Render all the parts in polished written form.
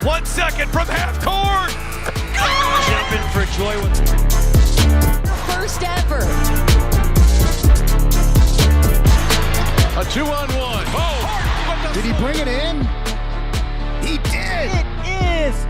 1 second from half court. Jumping for joy. First ever. A 2-on-1. Oh, did he bring it in? He did. It is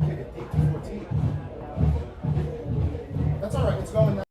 18-14. That's all right. It's going now.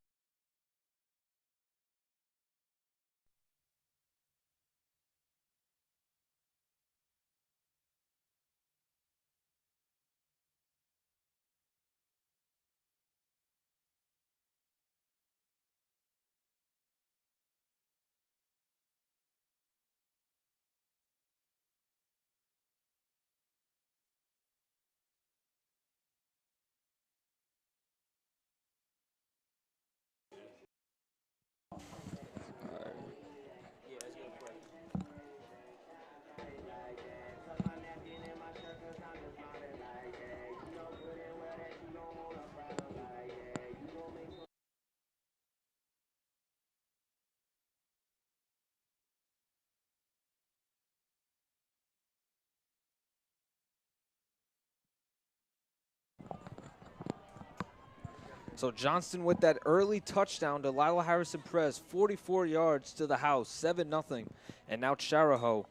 So Johnston with that early touchdown to Lila Harrison Perez, 44 yards to the house, 7-0. And now Charahoe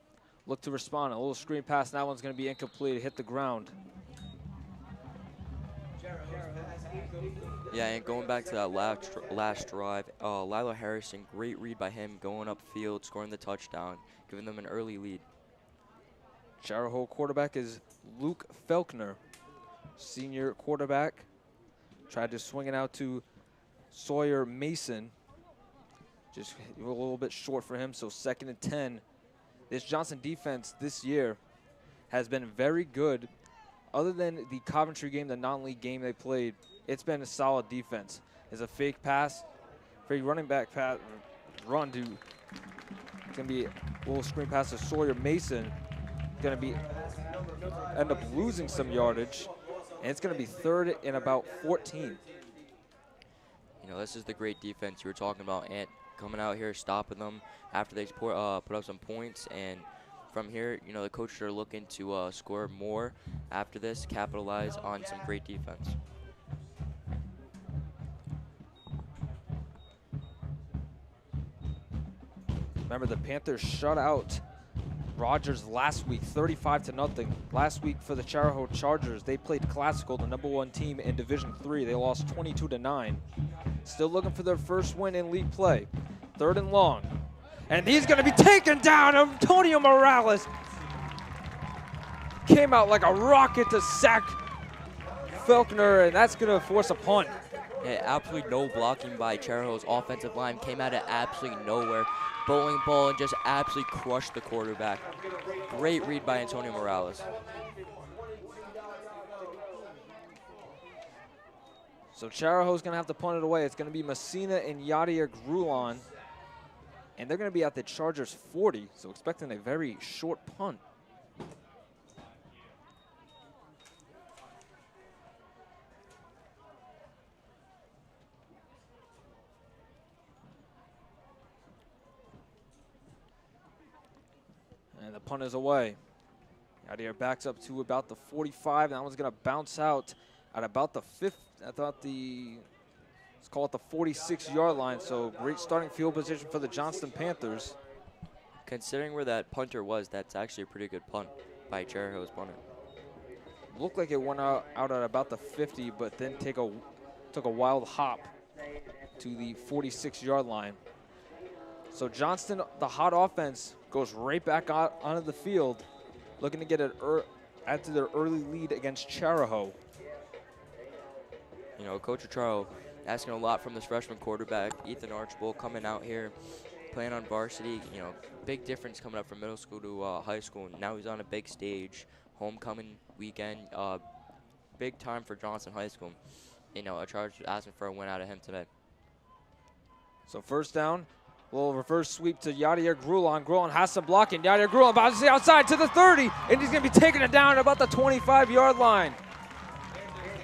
look to respond. A little screen pass. That one's going to be incomplete. Hit the ground. Yeah, and going back to that last drive, Lila Harrison, great read by him, going upfield, scoring the touchdown, giving them an early lead. Charahoe quarterback is Luke Felkner, senior quarterback. Tried to swing it out to Sawyer Mason. Just a little bit short for him, so 2nd and 10. This Johnson defense this year has been very good. Other than the Coventry game, the non-league game they played, it's been a solid defense. There's a fake pass, fake running back pass, run to, it's going to be a little screen pass to Sawyer Mason. Going to be, end up losing some yardage. And it's going to be 3rd and about 14. You know, this is the great defense you were talking about, and coming out here, stopping them after they put up some points. And from here, you know, the coaches are looking to score more after this, capitalize on some great defense. Remember, the Panthers shut out Rogers last week, 35-0. Last week for the Charahoe Chargers, they played Classical, the #1 team in Division III. They lost 22-9. Still looking for their first win in league play. 3rd and long. And he's going to be taken down. Antonio Morales came out like a rocket to sack Felkner, and that's going to force a punt. Yeah, absolutely no blocking by Charahoe's offensive line. Came out of absolutely nowhere. Bowling ball and just absolutely crushed the quarterback. Great read by Antonio Morales. So Charahoe's going to have to punt it away. It's going to be Messina and Yadier Grulon. And they're going to be at the Chargers 40, so expecting a very short punt. And the punt is away. Yadier backs up to about the 45. That one's going to bounce out at about the 5th. I thought let's call it the 46-yard line. So great starting field position for the Johnston Panthers. Considering where that punter was, that's actually a pretty good punt by Charahoe's punter. Looked like it went out at about the 50, but then took a wild hop to the 46-yard line. So Johnston, the hot offense, goes right back out onto the field, looking to get add to their early lead against Charahoe. You know, Coach Charo asking a lot from this freshman quarterback, Ethan Archibald, coming out here, playing on varsity. You know, big difference coming up from middle school to high school. Now he's on a big stage, homecoming weekend, big time for Johnson High School. You know, a Charge asking for a win out of him today. So 1st down. Little reverse sweep to Yadier Grulon. Grulon has some blocking. Yadier Grulon about to see outside to the 30, and he's going to be taking it down at about the 25-yard line.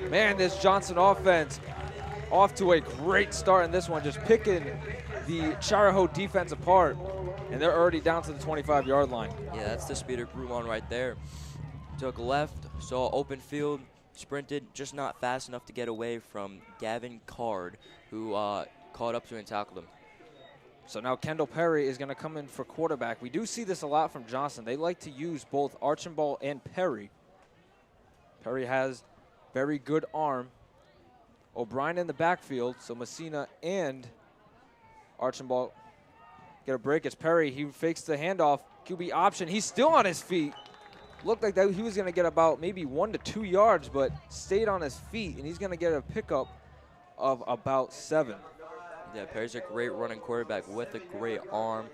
Man, this Johnson offense off to a great start in this one, just picking the Charahoe defense apart, and they're already down to the 25-yard line. Yeah, that's the speed of Grulon right there. Took left, saw open field, sprinted, just not fast enough to get away from Gavin Card, who caught up to and tackled him. So now Kendall Perry is going to come in for quarterback. We do see this a lot from Johnson. They like to use both Archambault and Perry. Perry has Very good arm. O'Brien in the backfield, so Messina and Archambault get a break. It's Perry. He fakes the handoff. QB option. He's still on his feet. Looked like that he was going to get about maybe 1 to 2 yards, but stayed on his feet, and he's going to get a pickup of about 7. Yeah, Perry's a great running quarterback with a great arm.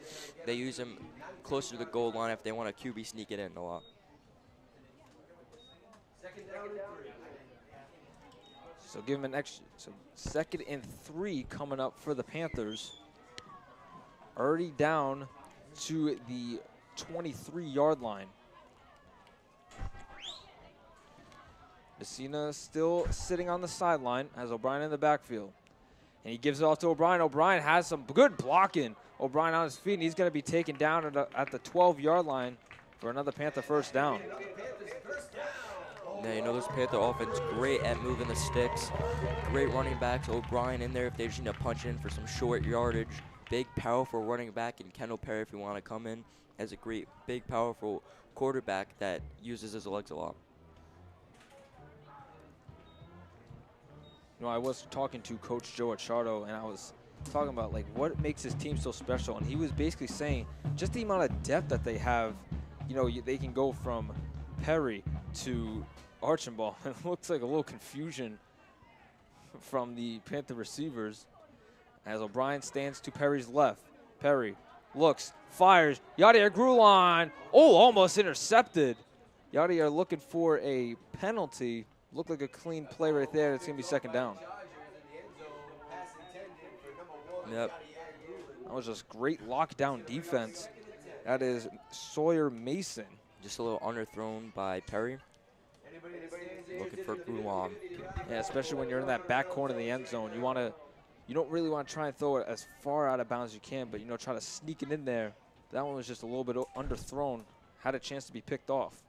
They use him closer to the goal line if they want a QB sneak it in a lot. So give him an extra. So 2nd and 3 coming up for the Panthers. Already down to the 23-yard line. Messina still sitting on the sideline, has O'Brien in the backfield. And he gives it off to O'Brien. O'Brien has some good blocking. O'Brien on his feet, and he's going to be taken down at the 12-yard line for another Panther first down. Yeah, you know, this Panther offense great at moving the sticks. Great running backs. O'Brien in there if they just need to punch in for some short yardage. Big, powerful running back, and Kendall Perry if you want to come in as a great, big, powerful quarterback that uses his legs a lot. You know, I was talking to Coach Joe Achardo, and I was talking about, like, what makes his team so special. And he was basically saying just the amount of depth that they have. You know, they can go from Perry to Archambault. It looks like a little confusion from the Panther receivers as O'Brien stands to Perry's left. Perry looks, fires. Yadier Grulon. Oh, almost intercepted. Yadier looking for a penalty. Looked like a clean play right there. It's going to be 2nd down. Yep. That was just great lockdown defense. That is Sawyer Mason. Just a little underthrown by Perry. Looking for Grulon. Yeah, especially when you're in that back corner of the end zone. You don't really want to try and throw it as far out of bounds as you can, but, you know, try to sneak it in there. That one was just a little bit underthrown. Had a chance to be picked off.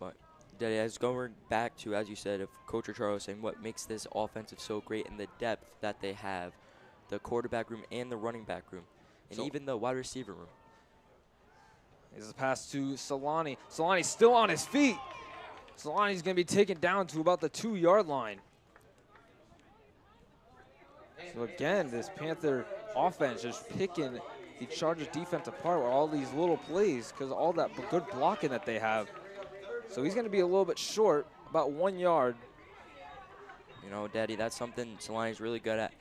But as going back to, as you said, if Coach Achardo was saying what makes this offensive so great and the depth that they have, the quarterback room and the running back room, and even the wide receiver room. This is a pass to Solani. Solani's still on his feet. Solani's going to be taken down to about the 2-yard line. So again, this Panther offense just picking the Chargers defense apart with all these little plays because of all that good blocking that they have. So he's going to be a little bit short, about 1 yard. You know, Daddy, that's something Solani's really good at.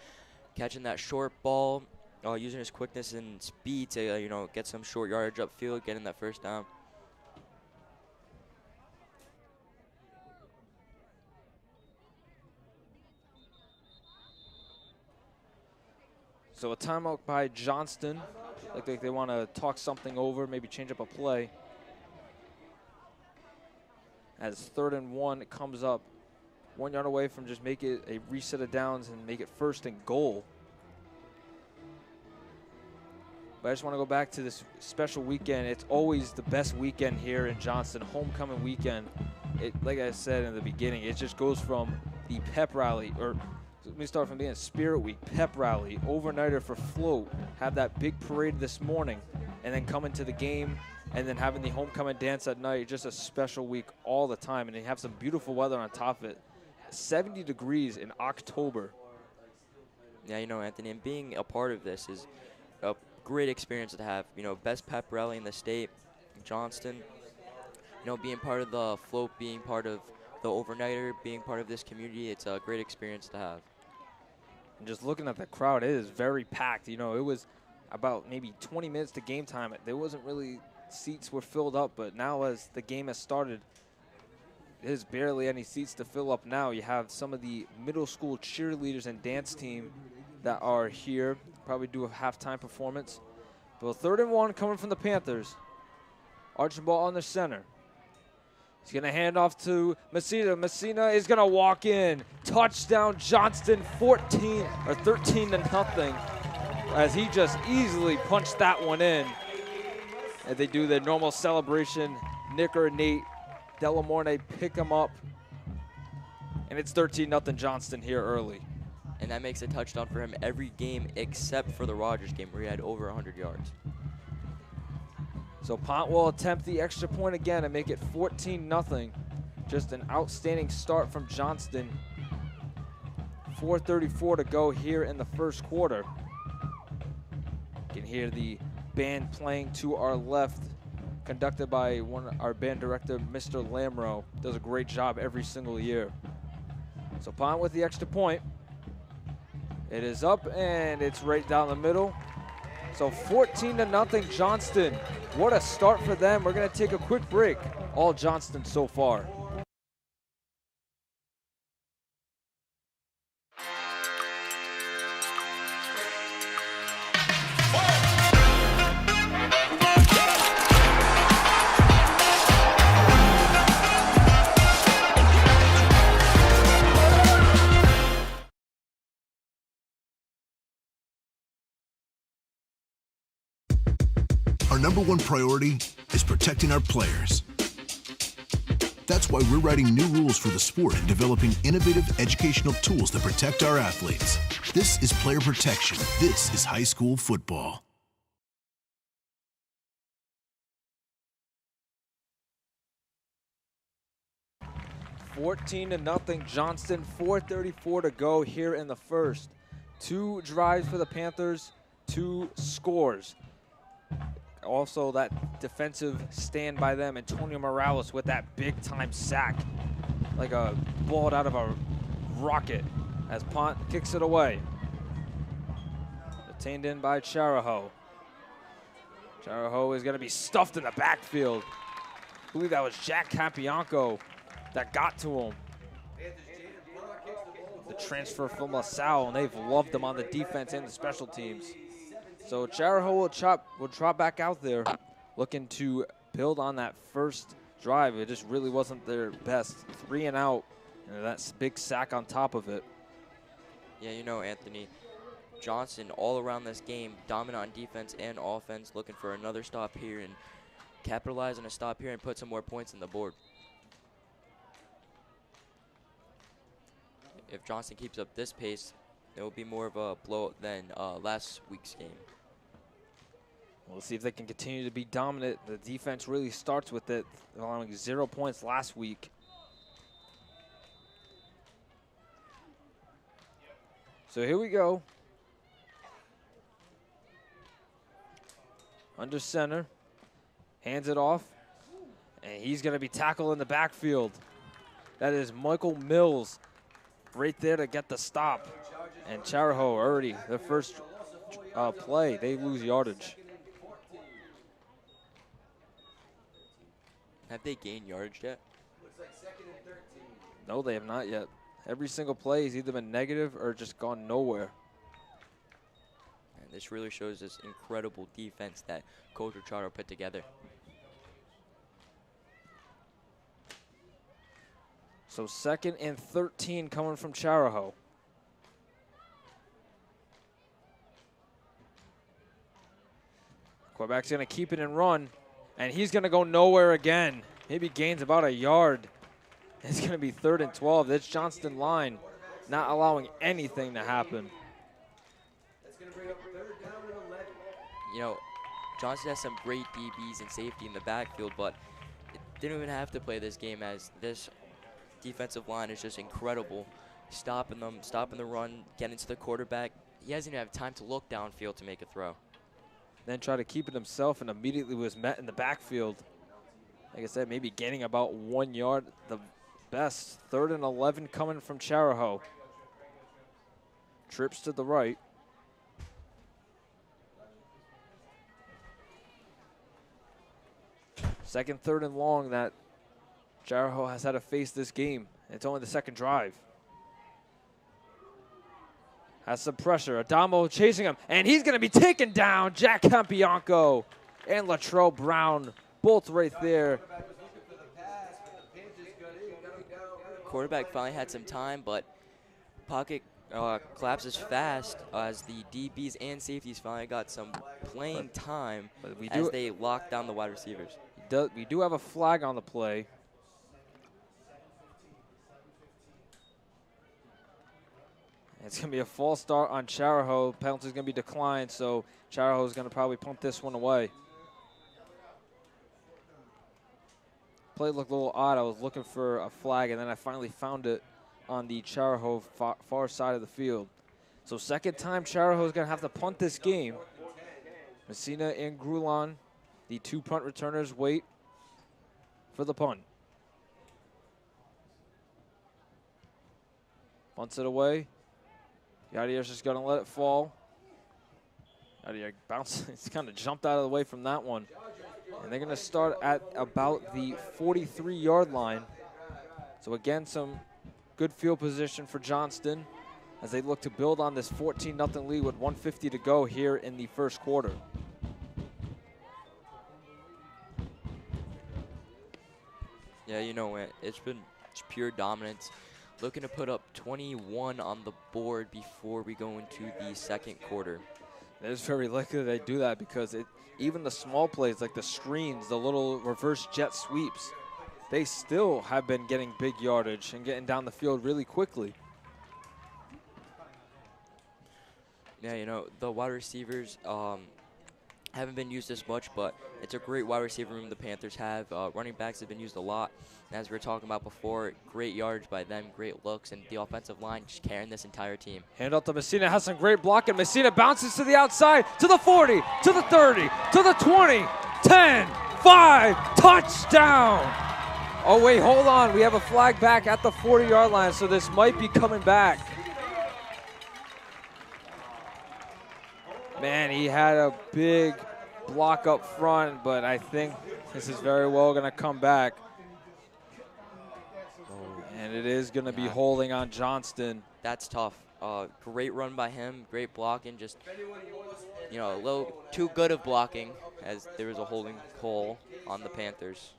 Catching that short ball, using his quickness and speed to, you know, get some short yardage upfield, getting that first down. So a timeout by Johnston. Look like they want to talk something over, maybe change up a play. As 3rd and 1 comes up, 1 yard away from just make it a reset of downs and make it 1st and goal. But I just want to go back to this special weekend. It's always the best weekend here in Johnston, homecoming weekend. Like I said in the beginning, it just goes from the pep rally, or let me start from being Spirit Week, pep rally, overnighter for float, have that big parade this morning, and then coming to the game, and then having the homecoming dance at night. Just a special week all the time, and they have some beautiful weather on top of it. 70 degrees in October. Yeah, you know, Anthony, and being a part of this is a great experience to have. You know, best pep rally in the state, Johnston. You know, being part of the float, being part of the overnighter, being part of this community, it's a great experience to have. And just looking at the crowd, it is very packed. You know, it was about maybe 20 minutes to game time. There wasn't really, seats were filled up, but now as the game has started, there's barely any seats to fill up now. You have some of the middle school cheerleaders and dance team that are here, probably do a halftime performance. But 3rd and 1 coming from the Panthers. Archambault on the center. He's going to hand off to Messina. Messina is going to walk in. Touchdown Johnston, 13 to nothing, as he just easily punched that one in. As they do their normal celebration, Nick or Nate Delamorne pick him up. And it's 13-0 Johnston here early. And that makes a touchdown for him every game except for the Rogers game where he had over 100 yards. So Pont will attempt the extra point again and make it 14-0. Just an outstanding start from Johnston. 4:34 to go here in the first quarter. You can hear the band playing to our left, conducted by our band director, Mr. Lamro. Does a great job every single year. So Pont with the extra point. It is up and it's right down the middle. So 14-0 Johnston. What a start for them. We're gonna take a quick break. All Johnston so far. Our #1 priority is protecting our players. That's why we're writing new rules for the sport and developing innovative educational tools that protect our athletes. This is player protection. This is high school football. (14-0) Johnston, 4:34 to go here in the first. 2 drives for the Panthers, 2 scores. Also that defensive stand by them, Antonio Morales with that big time sack, like a ball out of a rocket as Pont kicks it away. Retained in by Charahoe. Charahoe is gonna be stuffed in the backfield. I believe that was Jack Capianco that got to him. The transfer from LaSalle, and they've loved him on the defense and the special teams. So Charahoe will trot back out there, looking to build on that first drive. It just really wasn't their best. 3 and out, and that big sack on top of it. Yeah, you know, Anthony, Johnston all around this game, dominant on defense and offense, looking for another stop here and capitalize on a stop here and put some more points on the board. If Johnston keeps up this pace, it will be more of a blowout than last week's game. We'll see if they can continue to be dominant. The defense really starts with it, allowing 0 points last week. So here we go. Under center, hands it off, and he's gonna be tackled in the backfield. That is Michael Mills right there to get the stop. And Charahoe already, their first play, they lose yardage. Have they gained yardage yet? No, they have not yet. Every single play has either been negative or just gone nowhere. And this really shows this incredible defense that Coach Richardo put together. So 2nd and 13 coming from Charahoe. Quarterback's gonna keep it and run, and he's gonna go nowhere again. Maybe gains about a yard. It's gonna be 3rd and 12. This Johnston line not allowing anything to happen. You know, Johnston has some great DBs and safety in the backfield, but they don't even have to play this game as this defensive line is just incredible. Stopping them, stopping the run, getting to the quarterback. He doesn't even have time to look downfield to make a throw. Then try to keep it himself and immediately was met in the backfield. Like I said, maybe gaining about 1 yard. The best. 3rd and 11 coming from Charahoe. Trips to the right. Second, 3rd and long that Charahoe has had to face this game. It's only the 2nd drive. Has some pressure. Adamo chasing him, and he's going to be taken down. Jack Capianco and Latrell Brown, both right there. Quarterback finally had some time, but pocket collapses fast as the DBs and safeties finally got some playing time as they lock down the wide receivers. We do have a flag on the play. It's going to be a false start on Charahoe. Penalty's going to be declined, so Charahoe's going to probably punt this one away. play looked a little odd. I was looking for a flag, and then I finally found it on the Charahoe far side of the field. So second time Charahoe is going to have to punt this game. Messina and Grulon, the 2 punt returners, wait for the punt. Punts it away. Yadier's just going to let it fall. Yadier bounced. He's kind of jumped out of the way from that one. And they're going to start at about the 43-yard line. So again, some good field position for Johnston as they look to build on this 14-0 lead with 1:50 to go here in the first quarter. Yeah, you know, it's been pure dominance. Looking to put up 21 on the board before we go into the second quarter. It's very likely they do that because even the small plays like the screens, the little reverse jet sweeps, they still have been getting big yardage and getting down the field really quickly. Yeah, you know, the wide receivers haven't been used as much, but it's a great wide receiver room the Panthers have. Running backs have been used a lot. And as we were talking about before, great yards by them, great looks, and the offensive line just carrying this entire team. Hand out to Messina, has some great blocking. Messina bounces to the outside, to the 40, to the 30, to the 20, 10, 5, touchdown! Oh wait, hold on, we have a flag back at the 40-yard line, so this might be coming back. Man, he had a big block up front, but I think this is very well going to come back. And it is going to be holding on Johnston. That's tough. Great run by him, great blocking, just, you know, a little too good of blocking as there was a holding call on the Panthers.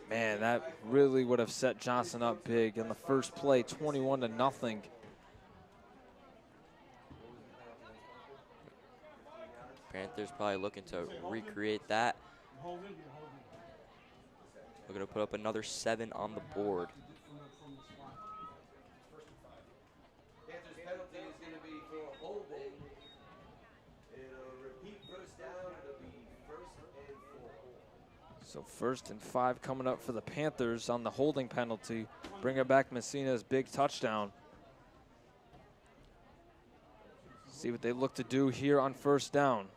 Man, that really would have set Johnston up big in the first play, 21-0. Panthers probably looking to recreate that. We're going to put up another 7 on the board. Panthers penalty is going to be for holding. It'll repeat first down. It'll be 1st and 4. So 1st and 5 coming up for the Panthers on the holding penalty. Bringing back Messina's big touchdown. See what they look to do here on 1st down.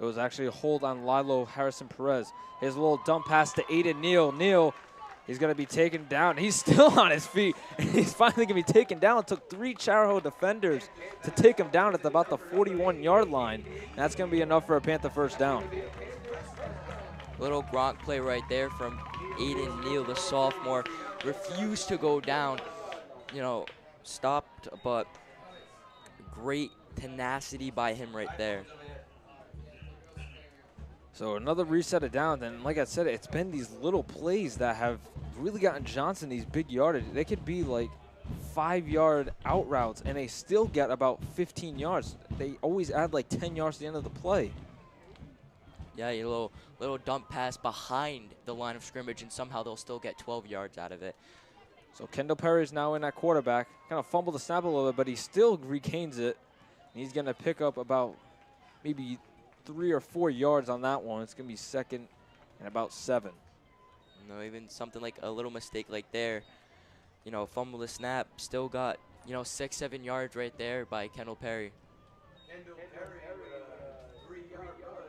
It was actually a hold on Lilo Harrison Perez. His little dump pass to Aiden Neal. Neal, he's going to be taken down. He's still on his feet. And he's finally going to be taken down. It took 3 Charahoe defenders to take him down at about the 41-yard line. And that's going to be enough for a Panther 1st down. Little Gronk play right there from Aiden Neal, the sophomore. Refused to go down. You know, stopped, but great tenacity by him right there. So another reset of downs, and like I said, it's been these little plays that have really gotten Johnson these big yardage. They could be like 5-yard out routes, and they still get about 15 yards. They always add like 10 yards to the end of the play. Yeah, a little dump pass behind the line of scrimmage, and somehow they'll still get 12 yards out of it. So Kendall Perry is now in at quarterback. Kind of fumbled the snap a little bit, but he still regains it. And he's going to pick up about maybe 3 or 4 yards on that one. It's going to be 2nd and about 7. You know, even something like a little mistake like there, you know, fumble the snap, still got, you know, 6-7 yards right there by Kendall Perry. Kendall Perry with a 3-yard run.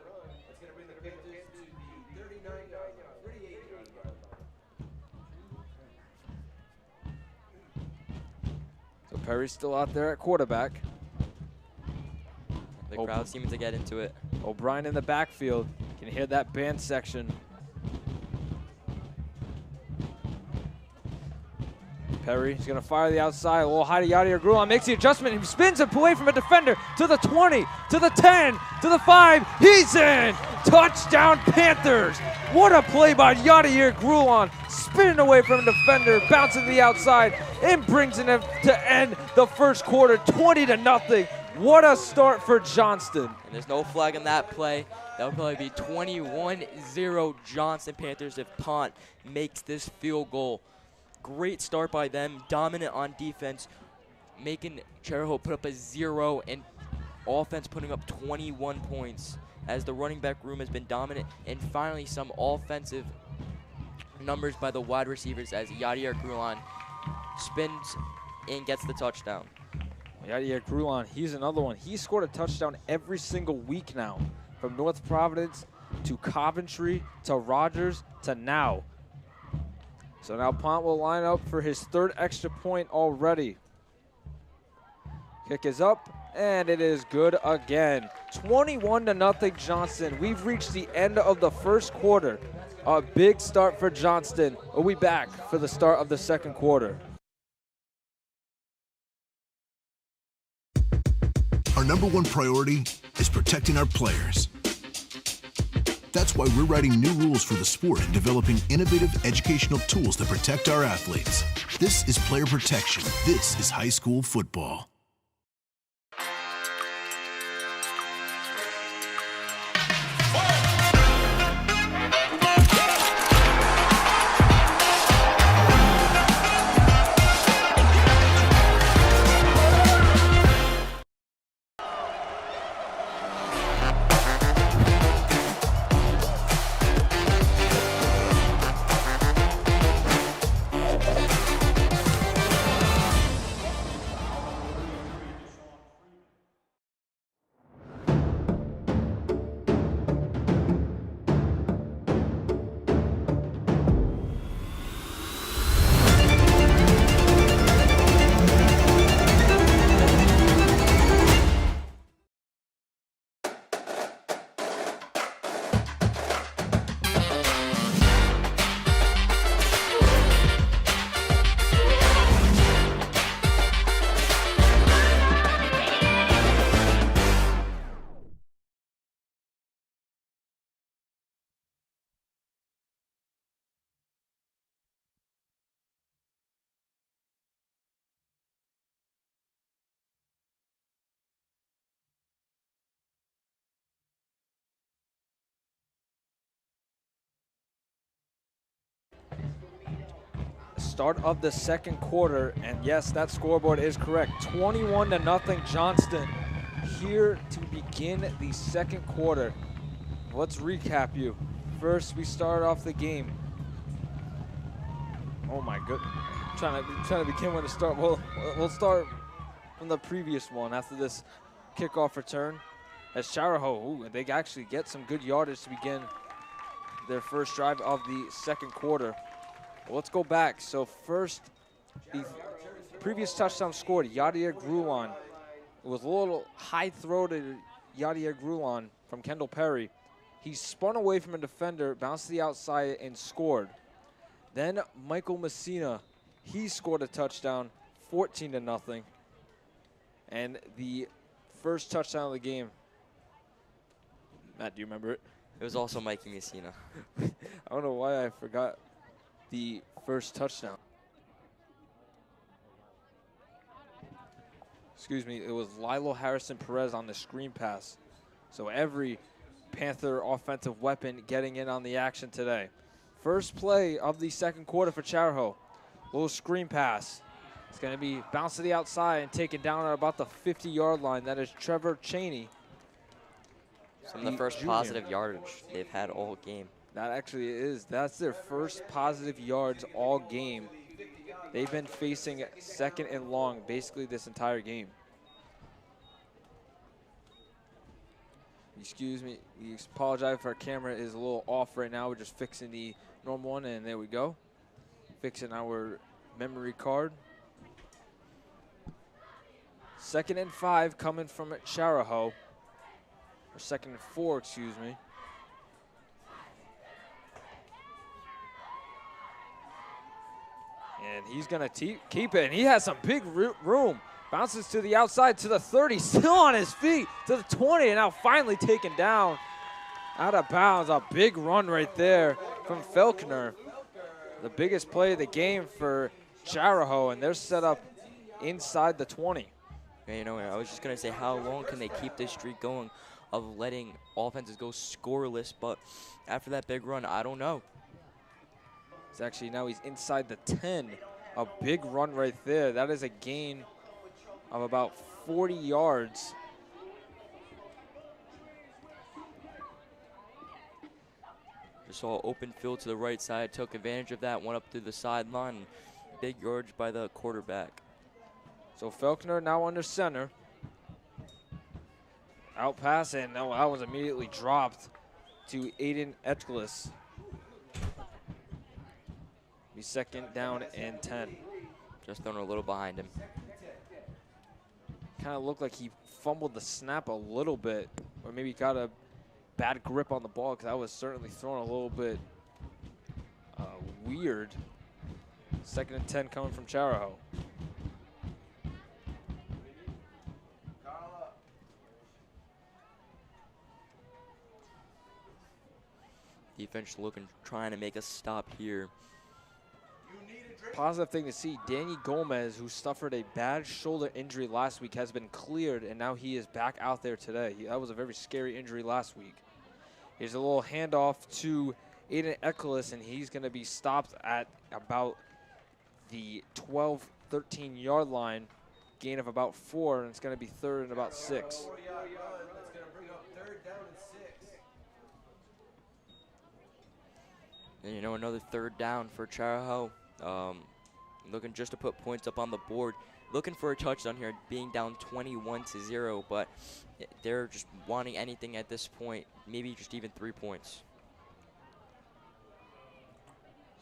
That's going to bring the Panthers to the 38-yard line. So Perry's still out there at quarterback. The crowd seems to get into it. O'Brien in the backfield. Can hear that band section. Perry's going to fire the outside. A little high to Yadier Grulon. Makes the adjustment. He spins it away from a defender to the 20, to the 10, to the 5. He's in. Touchdown Panthers. What a play by Yadier Grulon. Spinning away from a defender, bouncing to the outside, and brings it to end the first quarter, 20-0. What a start for Johnston. And there's no flag on that play. That would probably be 21-0 Johnston Panthers if Pont makes this field goal. Great start by them, dominant on defense, making Charahoe put up a 0 and offense putting up 21 points. as the running back room has been dominant, and finally some offensive numbers by the wide receivers as Yadier Grulon spins and gets the touchdown. Yadier Grulon, he's another one. He scored a touchdown every single week now, from North Providence to Coventry to Rogers to now. So now Pont will line up for his third extra point already. Kick is up, and it is good again. 21-0 Johnston. We've reached the end of the first quarter. A big start for Johnston. We'll be back for the start of the second quarter. Our number one priority is protecting our players. That's why we're writing new rules for the sport and developing innovative educational tools that protect our athletes. This is player protection. This is high school football. Start of the second quarter, and yes, that scoreboard is correct. 21-0 Johnston here to begin the second quarter. Let's recap you. First, we started off the game. Oh my goodness, trying to begin when to start. We'll start from the previous one after this kickoff return. As Charahoe, they actually get some good yardage to begin their first drive of the second quarter. Let's go back. So first, the previous touchdown scored, Yadier Grulon. It was a little high throw to Yadier Grulon from Kendall Perry. He spun away from a defender, bounced to the outside, and scored. Then Michael Messina, he scored a touchdown, 14-0. And the first touchdown of the game. Matt, do you remember it? It was also Mikey Messina. I don't know why I forgot the first touchdown. Excuse me, it was Lilo Harrison Perez on the screen pass. So every Panther offensive weapon getting in on the action today. First play of the second quarter for Charahoe. Little screen pass. It's going to be bounced to the outside and taken down at about the 50-yard line. That is Trevor Cheney. Some of the first positive yardage they've had all game. That actually is. That's their first positive yards all game. They've been facing second and long basically this entire game. Excuse me. We apologize if our camera is a little off right now. We're just fixing the normal one, and there we go. Fixing our memory card. 2nd and 5 coming from Charahoe. Or 2nd and 4, excuse me. And he's going to keep it. And he has some big room. Bounces to the outside to the 30. Still on his feet to the 20. And now finally taken down out of bounds. A big run right there from Felkner. The biggest play of the game for Charahoe. And they're set up inside the 20. Yeah, you know, I was just going to say, how long can they keep this streak going of letting offenses go scoreless? But after that big run, I don't know. It's actually now he's inside the 10. A big run right there. That is a gain of about 40 yards. Just saw open field to the right side, took advantage of that, went up through the sideline. Big yardage by the quarterback. So Faulkner now under center. Out pass, and no, that was immediately dropped to Aiden Etchlis. Be second down and 10. Just thrown a little behind him. Kind of looked like he fumbled the snap a little bit, or maybe got a bad grip on the ball, because that was certainly thrown a little bit weird. Second and 10 coming from Charahoe. Defense looking, trying to make a stop here. Positive thing to see, Danny Gomez, who suffered a bad shoulder injury last week, has been cleared, and now he is back out there today. That was a very scary injury last week. Here's a little handoff to Aiden Eckles, and he's going to be stopped at about the 12, 13-yard line, gain of about 4, and it's going to be third and about 6. That's going to bring up third down and 6. And you know, another third down for Charahoe. Looking just to put points up on the board. Looking for a touchdown here, being down 21-0, but they're just wanting anything at this point, maybe just even 3 points.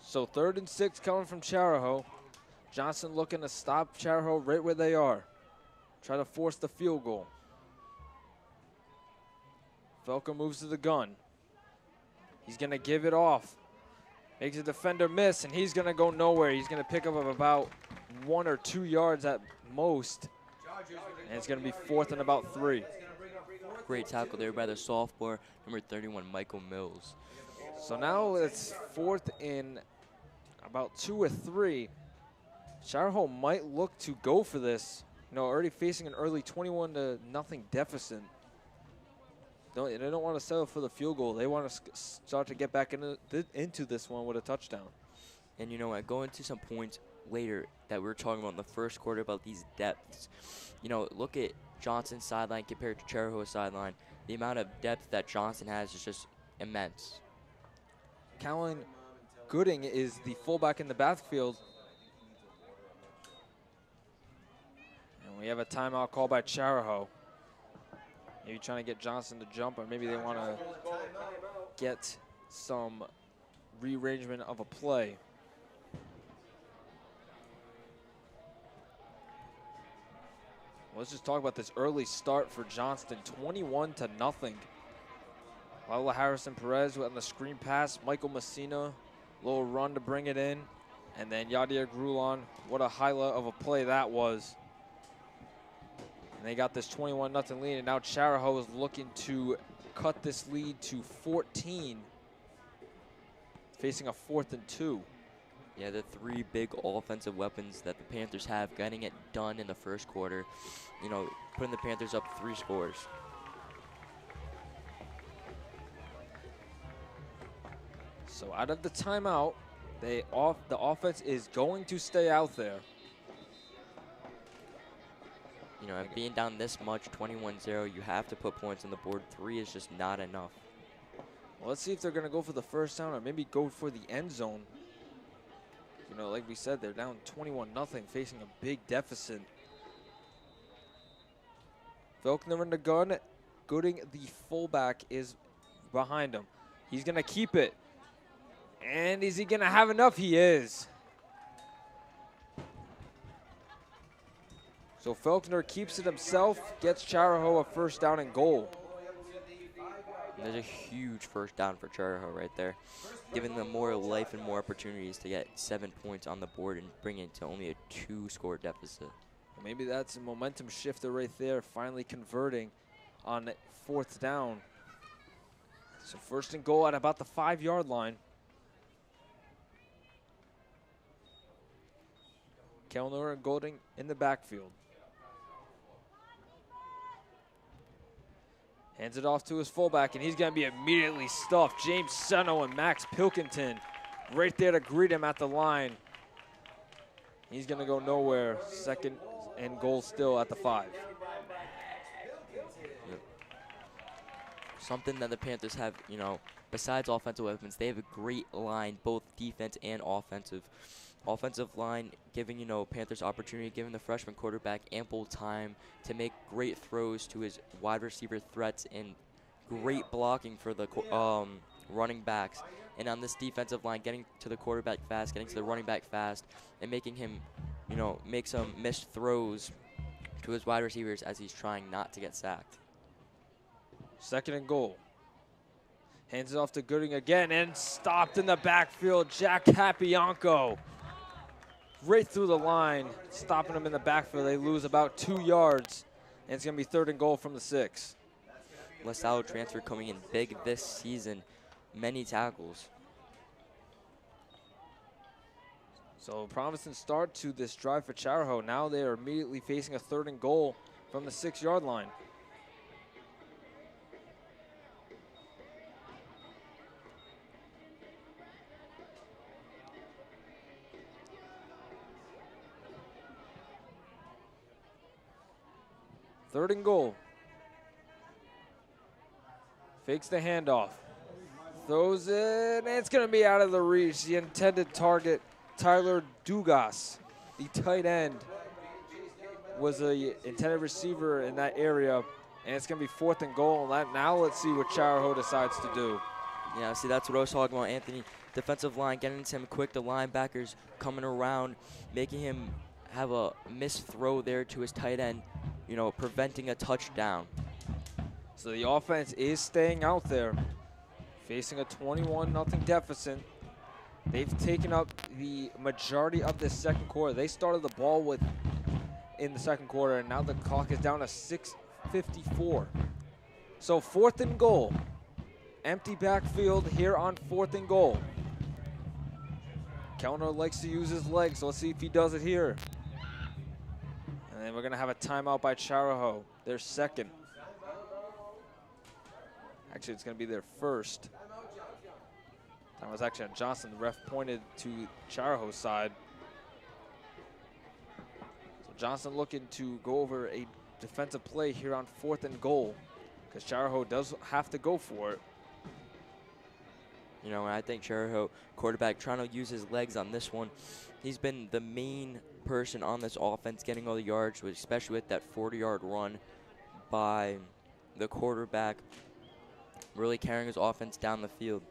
So third and 6 coming from Charahoe. Johnson looking to stop Charahoe right where they are. Try to force the field goal. Falco moves to the gun. He's going to give it off. Makes a defender miss, and he's going to go nowhere. He's going to pick up about 1 or 2 yards at most. And it's going to be fourth and about 3. Great tackle there by the sophomore, number 31, Michael Mills. So now it's fourth in about 2 or 3. Charahoe might look to go for this. You know, already facing an early 21-0 deficit. They don't want to settle for the field goal. They want to start to get back into this one with a touchdown. And you know what, going to some points later that we were talking about in the first quarter about these depths. You know, look at Johnson's sideline compared to Charahoe's sideline. The amount of depth that Johnson has is just immense. Callan Gooding is the fullback in the backfield. And we have a timeout call by Charahoe. Maybe trying to get Johnson to jump, or maybe they want to get some rearrangement of a play. Let's just talk about this early start for Johnston, 21-0. Lila Harrison Perez on the screen pass, Michael Messina, little run to bring it in, and then Yadier Grulon. What a highlight of a play that was. And they got this 21-0 lead, and now Charahoe is looking to cut this lead to 14, facing a 4th and 2. Yeah, the 3 big offensive weapons that the Panthers have, getting it done in the first quarter. You know, putting the Panthers up 3 scores. So out of the timeout, the offense is going to stay out there. You know, and being down this much, 21-0, you have to put points on the board. 3 is just not enough. Well, let's see if they're going to go for the first down or maybe go for the end zone. You know, like we said, they're down 21-0, facing a big deficit. Faulkner in the gun. Gooding, the fullback, is behind him. He's going to keep it. And is he going to have enough? He is. So Faulkner keeps it himself, gets Charahoe a first down and goal. And there's a huge first down for Charahoe right there, giving them more life and more opportunities to get 7 points on the board and bring it to only a 2-score deficit. Maybe that's a momentum shifter right there, finally converting on 4th down. So first and goal at about the 5-yard line. Kellner and Golding in the backfield. Hands it off to his fullback, and he's going to be immediately stuffed. James Seno and Max Pilkington right there to greet him at the line. He's going to go nowhere. Second and goal still at the 5. something that the Panthers have, besides offensive weapons, they have a great line, both defense and offensive. Offensive line giving, Panthers opportunity, giving the freshman quarterback ample time to make great throws to his wide receiver threats, and great blocking for the running backs. And on this defensive line, getting to the quarterback fast, getting to the running back fast, and making him, make some missed throws to his wide receivers as he's trying not to get sacked. 2nd and goal. Hands it off to Gooding again and stopped in the backfield. Jack Capianco right through the line, stopping him in the backfield. They lose about 2 yards, and it's going to be 3rd and goal from the 6. LaSalle transfer coming in big this season, many tackles. So promising start to this drive for Charahoe. Now they are immediately facing a 3rd and goal from the 6-yard line. Third and goal. Fakes the handoff. Throws it, and it's going to be out of the reach. The intended target, Tyler Dugas, the tight end, was the intended receiver in that area, and it's going to be 4th and goal. Now let's see what Charahoe decides to do. Yeah, see, that's what I was talking about, Anthony. Defensive line getting to him quick. The linebackers coming around, making him have a missed throw there to his tight end, preventing a touchdown. So the offense is staying out there, facing a 21-0 deficit. They've taken up the majority of this 2nd quarter. They started the ball in the 2nd quarter, and now the clock is down to 6:54. So 4th and goal. Empty backfield here on 4th and goal. Kellner likes to use his legs, so let's see if he does it here. And then we're going to have a timeout by Charahoe, their 2nd. Actually, it's going to be their 1st. That was actually on Johnson. The ref pointed to Charahoe's side. So Johnson looking to go over a defensive play here on 4th and goal, because Charahoe does have to go for it. And I think Charahoe, quarterback, trying to use his legs on this one. He's been the main person on this offense, getting all the yards, especially with that 40-yard run by the quarterback, really carrying his offense down the field.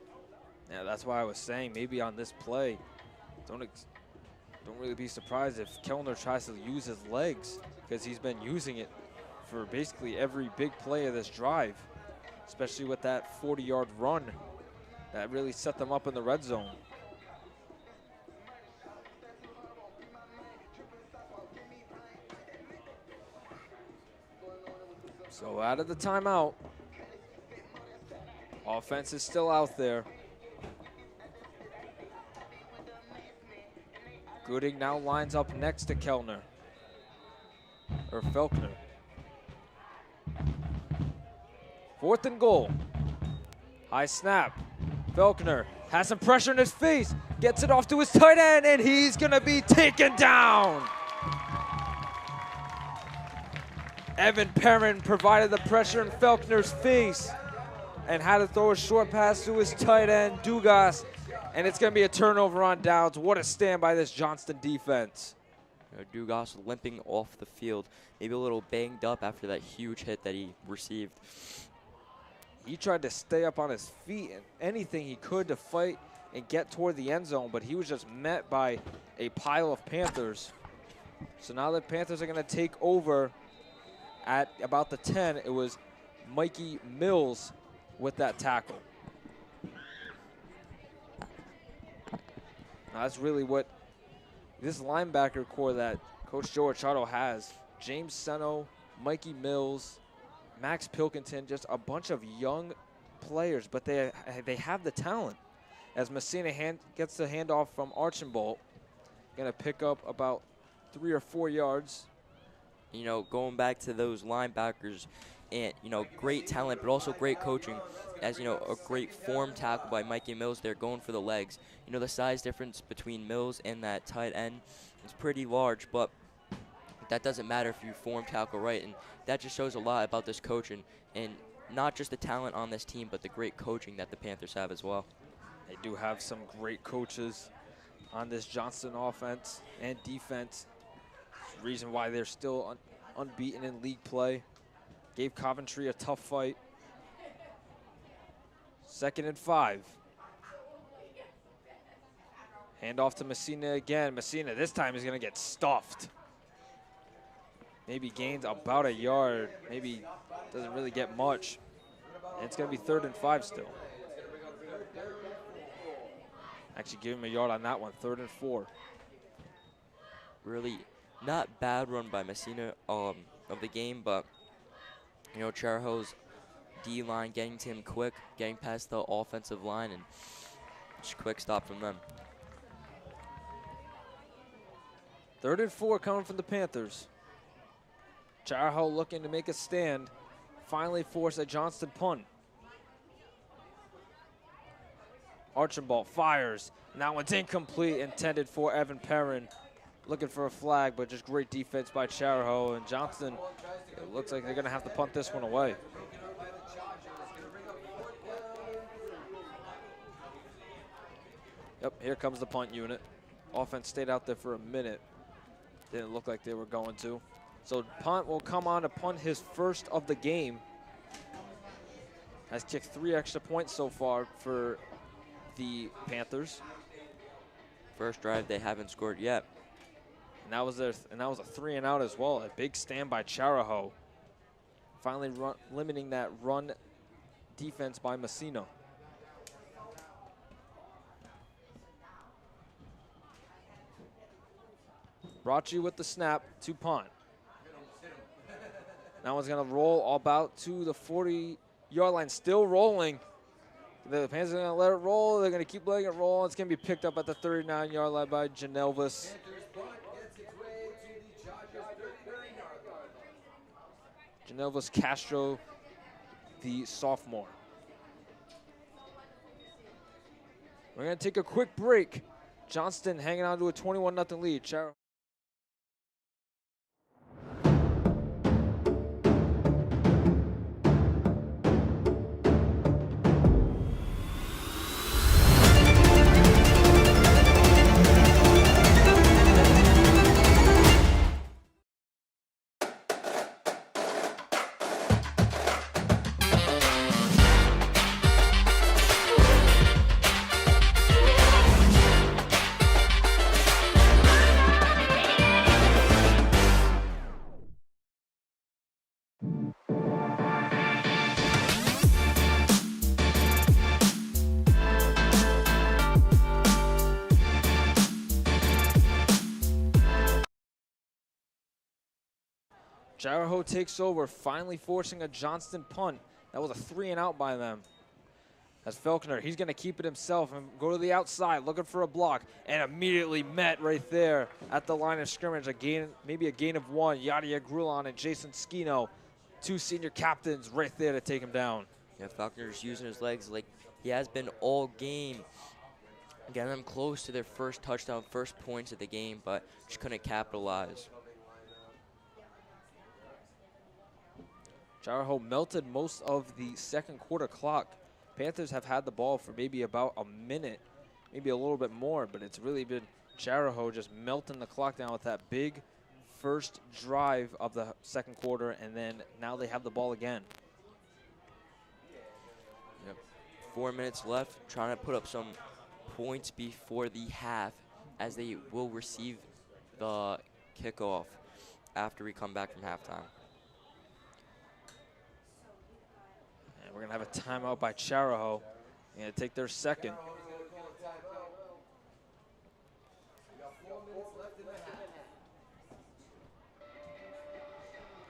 Yeah, that's why I was saying maybe on this play, don't really be surprised if Kellner tries to use his legs, because he's been using it for basically every big play of this drive, especially with that 40-yard run that really set them up in the red zone. So out of the timeout, offense is still out there. Gooding now lines up next to Kellner, or Felkner. 4th and goal. High snap. Felkner has some pressure in his face, gets it off to his tight end, and he's gonna be taken down. Evan Perrin provided the pressure in Felkner's face and had to throw a short pass to his tight end, Dugas, and it's going to be a turnover on downs. What a stand by this Johnston defense. Dugas limping off the field, maybe a little banged up after that huge hit that he received. He tried to stay up on his feet and anything he could to fight and get toward the end zone, but he was just met by a pile of Panthers. So now the Panthers are going to take over at about the 10. It was Mikey Mills with that tackle. Now that's really what this linebacker core that Coach Joe Achado has. James Seno, Mikey Mills, Max Pilkington, just a bunch of young players, but they have the talent. As Messina gets the handoff from Archambault, gonna pick up about 3 or 4 yards. Going back to those linebackers, and great talent, but also great coaching. As a great form tackle by Mikey Mills there, going for the legs. The size difference between Mills and that tight end is pretty large, but that doesn't matter if you form tackle right, and that just shows a lot about this coach. And not just the talent on this team, but the great coaching that the Panthers have as well. They do have some great coaches on this Johnston offense and defense. It's the reason why they're still unbeaten in league play. Gave Coventry a tough fight. 2nd and 5. Hand off to Messina again. Messina this time is gonna get stuffed. Maybe gains about a yard. Maybe doesn't really get much. And it's gonna be 3rd and 5 still. Actually give him a yard on that one, 3rd and 4. Really not bad run by Messina of the game, but you know, Charahoe's D-line getting to him quick, getting past the offensive line, and just a quick stop from them. 3rd and 4 coming from the Panthers. Charahoe looking to make a stand. Finally force a Johnston punt. Archambault fires. And that one's incomplete, intended for Evan Perrin. Looking for a flag, but just great defense by Charahoe. And Johnston, it looks like they're going to have to punt this one away. Yep, here comes the punt unit. Offense stayed out there for a minute. Didn't look like they were going to. So punt will come on to punt his first of the game. Has kicked 3 extra points so far for the Panthers. First drive, they haven't scored yet. And that was a 3-and-out as well. A big stand by Charahoe. Finally limiting that run defense by Messina. Bracci with the snap to punt. That one's gonna roll about to the 40-yard line, still rolling. The Panthers are gonna let it roll. They're gonna keep letting it roll. It's gonna be picked up at the 39-yard line by Janelvis. Janelvis Castro, the sophomore. We're gonna take a quick break. Johnston hanging on to a 21-0 lead. Charahoe takes over, finally forcing a Johnston punt. That was a 3-and-out by them. As Felkner, he's going to keep it himself and go to the outside, looking for a block, and immediately met right there at the line of scrimmage. Maybe a gain of 1. Yadia Grulon and Jason Skino, 2 senior captains right there to take him down. Yeah, Falconer's using his legs like he has been all game. Getting them close to their first touchdown, first points of the game, but just couldn't capitalize. Charahoe melted most of the second quarter clock. Panthers have had the ball for maybe about a minute, maybe a little bit more, but it's really been Charahoe just melting the clock down with that big first drive of the second quarter, and then now they have the ball again. Yep. 4 minutes left, trying to put up some points before the half as they will receive the kickoff after we come back from halftime. And we're going to have a timeout by Charahoe. They're going to take their second.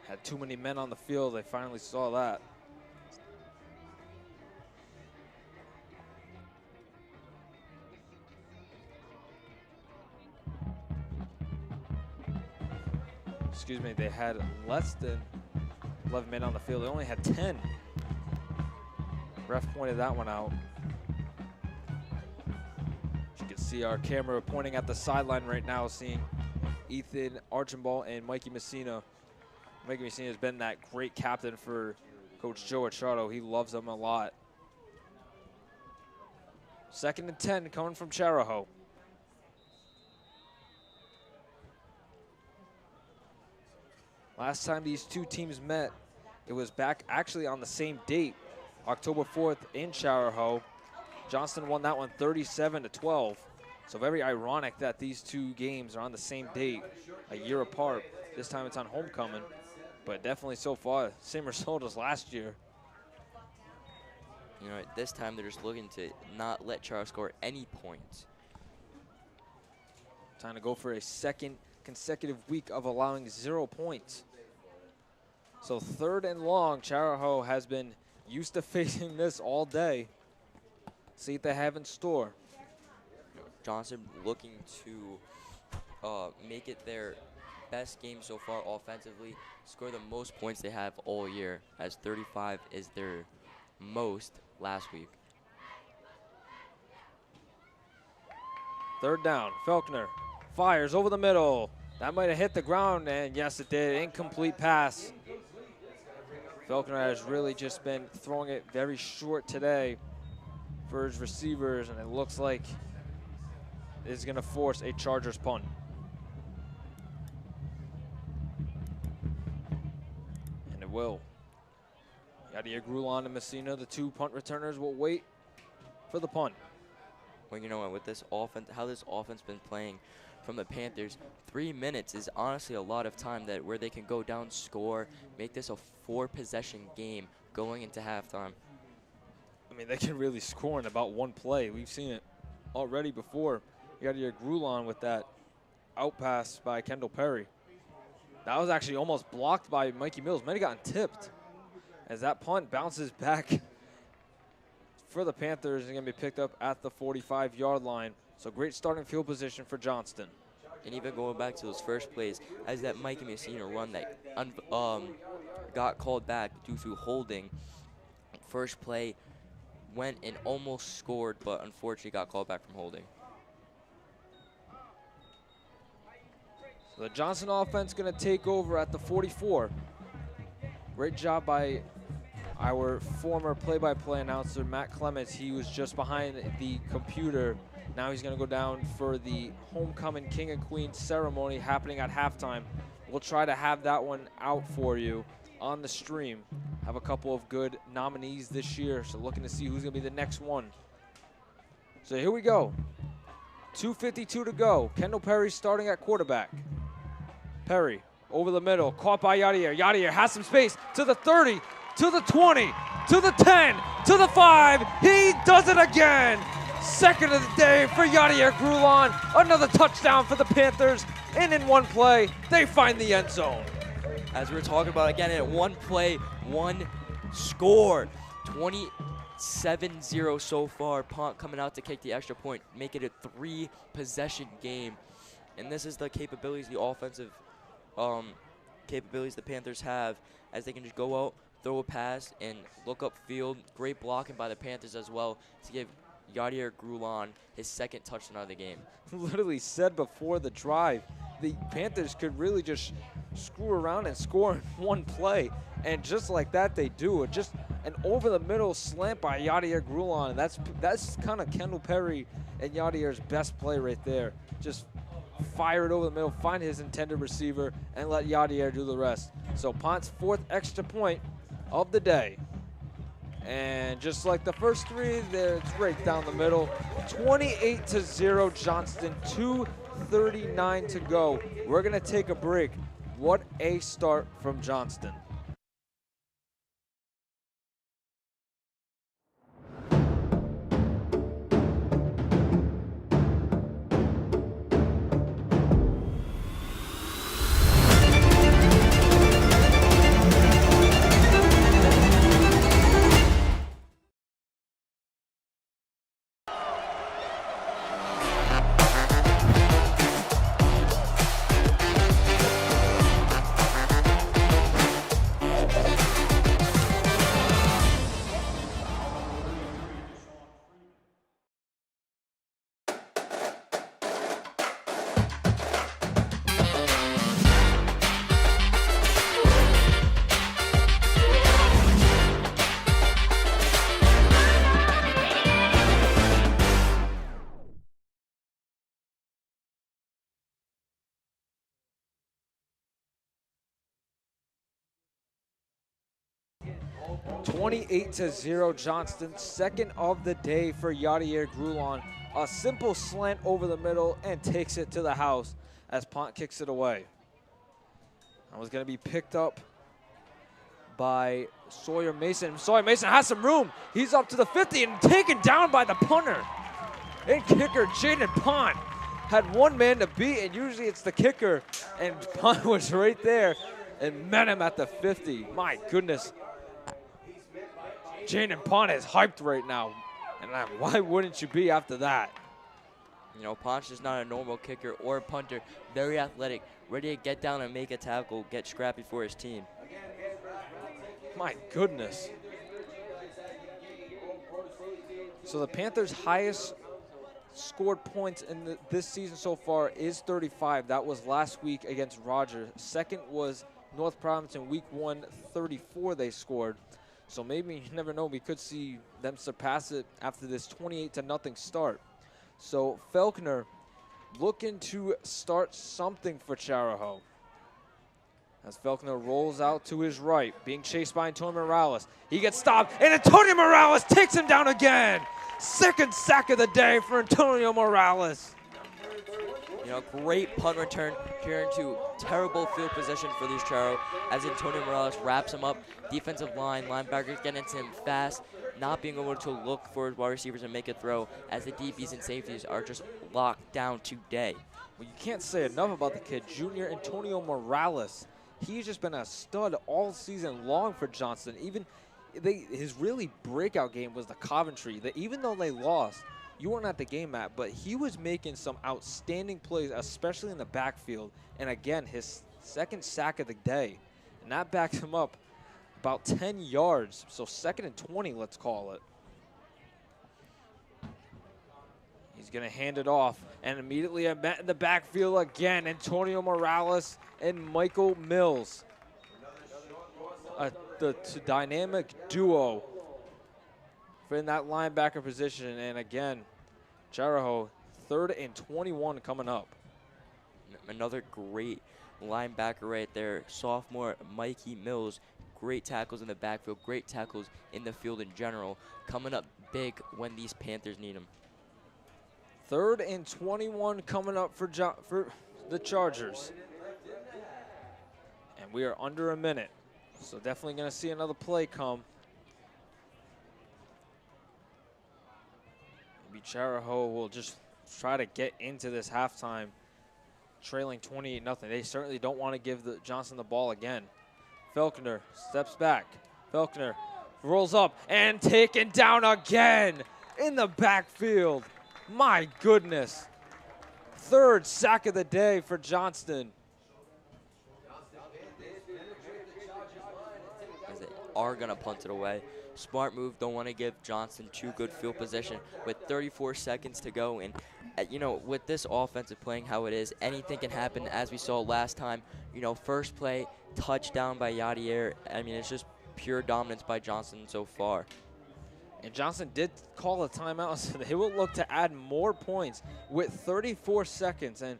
Had too many men on the field. They finally saw that. Excuse me, they had less than 11 men on the field. They only had 10. Ref pointed that one out. As you can see our camera pointing at the sideline right now, seeing Ethan Archambault and Mikey Messina. Mikey Messina has been that great captain for Coach Joe Achardo, he loves them a lot. 2nd and 10 coming from Charahoe. Last time these two teams met, it was back actually on the same date, October 4th in Charahoe. Johnston won that one 37-12. So very ironic that these two games are on the same date, a year apart. This time it's on homecoming, but definitely so far, same result as last year. You know, this time they're just looking to not let Charles score any points. Time to go for a 2nd consecutive week of allowing 0 points. So 3rd and long, Charahoe has been used to facing this all day. See what they have in store. Johnson looking to make it their best game so far offensively, score the most points they have all year, as 35 is their most last week. 3rd down, Faulkner fires over the middle. That might have hit the ground, and yes, it did. Incomplete pass. Faulkner has really just been throwing it very short today for his receivers, and it looks like it's going to force a Chargers punt. And it will. Yadier Grulon and Messina, the two punt returners, will wait for the punt. Well, you know what, with this offense, how this offense been playing from the Panthers, 3 minutes is honestly a lot of time that where they can go down, score, make this a 4-possession game going into halftime. I mean, they can really score in about one play. We've seen it already before. You got your Grulon with that out pass by Kendall Perry. That was actually almost blocked by Mikey Mills. Might have gotten tipped as that punt bounces back for the Panthers and going to be picked up at the 45-yard line. So great starting field position for Johnston. And even going back to those first plays, as that Mikey Messina run that got called back due to holding, first play went and almost scored, but unfortunately got called back from holding. So the Johnston offense going to take over at the 44. Great job by our former play-by-play announcer, Matt Clements. He was just behind the computer. Now he's going to go down for the homecoming King and Queen ceremony happening at halftime. We'll try to have that one out for you on the stream. Have a couple of good nominees this year, so looking to see who's going to be the next one. So here we go. 2:52 to go. Kendall Perry starting at quarterback. Perry over the middle, caught by Yadier. Yadier has some space to the 30, to the 20, to the 10, to the 5. He does it again. Second of the day for Yadier Grulon. Another touchdown for the Panthers. And in one play, they find the end zone. As we're talking about again, in one play, one score. 27-0 so far. Pont coming out to kick the extra point, make it a 3-possession game. And this is the capabilities, the offensive capabilities the Panthers have, as they can just go out, throw a pass, and look upfield. Great blocking by the Panthers as well to give Yadier Grulon his 2nd touchdown of the game. Literally said before the drive, the Panthers could really just screw around and score in one play. And just like that, they do it. Just an over-the-middle slant by Yadier Grulon. That's kind of Kendall Perry and Yadier's best play right there. Just fire it over the middle, find his intended receiver, and let Yadier do the rest. So Pont's 4th extra point of the day. And just like the first 3, it's right down the middle. 28-0 Johnston, 2:39 to go. We're going to take a break. What a start from Johnston. 28-0 Johnston, second of the day for Yadier Grulon. A simple slant over the middle and takes it to the house as Pont kicks it away. That was going to be picked up by Sawyer Mason. Sawyer Mason has some room. He's up to the 50 and taken down by the punter. And kicker Jaden Pont had one man to beat, and usually it's the kicker. And Pont was right there and met him at the 50. My goodness. Jaden Pont is hyped right now. And why wouldn't you be after that? You know, Pont's just not a normal kicker or a punter. Very athletic, ready to get down and make a tackle, get scrappy for his team. My goodness. So the Panthers' highest scored points in this season so far is 35. That was last week against Rogers. Second was North Providence in week 1, 34 they scored. So maybe, you never know, we could see them surpass it after this 28-0 start. So Faulkner looking to start something for Charahoe. As Faulkner rolls out to his right, being chased by Antonio Morales. He gets stopped, and Antonio Morales takes him down again. Second sack of the day for Antonio Morales. You know, great punt return here into terrible field position for these Charo as Antonio Morales wraps him up. Defensive line, linebackers getting into him fast, not being able to look for his wide receivers and make a throw as the DBs and safeties are just locked down today. Well, you can't say enough about the kid, Junior Antonio Morales. He's just been a stud all season long for Johnston. Even his really breakout game was the Coventry. Even though they lost, you weren't at the game, Matt, but he was making some outstanding plays, especially in the backfield. And again, his second sack of the day. And that backs him up about 10 yards. So 2nd and 20, let's call it. He's going to hand it off. And immediately met in the backfield again, Antonio Morales and Michael Mills. The dynamic duo in that linebacker position. And again, Charahoe, 3rd and 21 coming up. Another great linebacker right there. Sophomore Mikey Mills. Great tackles in the backfield, great tackles in the field in general. Coming up big when these Panthers need them. 3rd and 21 coming up for the Chargers. And we are under a minute. So definitely going to see another play come. Maybe Charahoe will just try to get into this halftime trailing 28-0. They certainly don't want to give Johnson the ball again. Faulkner steps back. Faulkner rolls up and taken down again in the backfield. My goodness. 3rd sack of the day for Johnston. As they are going to punt it away. Smart move. Don't want to give Johnston too good field position with 34 seconds to go. And, you know, with this offensive playing how it is, anything can happen as we saw last time. You know, first play, touchdown by Yadier. I mean, it's just pure dominance by Johnston so far. And Johnston did call a timeout, so they will look to add more points with 34 seconds. And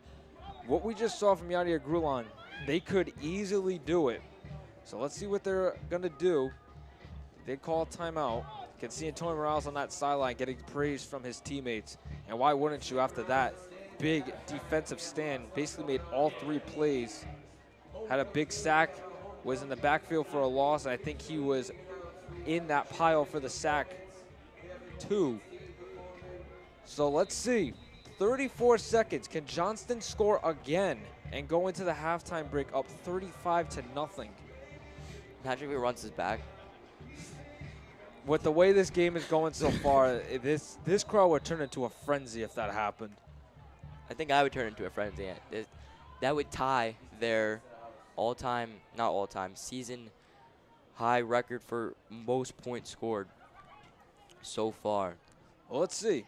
what we just saw from Yadier Grulon, they could easily do it. So let's see what they're going to do. They call a timeout. You can see Antonio Morales on that sideline getting praise from his teammates. And why wouldn't you after that big defensive stand? Basically made all 3 plays. Had a big sack, was in the backfield for a loss. And I think he was in that pile for the sack too. So let's see. 34 seconds. Can Johnston score again and go into the halftime break up 35-0? Imagine if he runs his back. With the way this game is going so far, this crowd would turn into a frenzy if that happened. I think I would turn into a frenzy. That would tie their all-time, not all-time, season high record for most points scored so far. Well, let's see.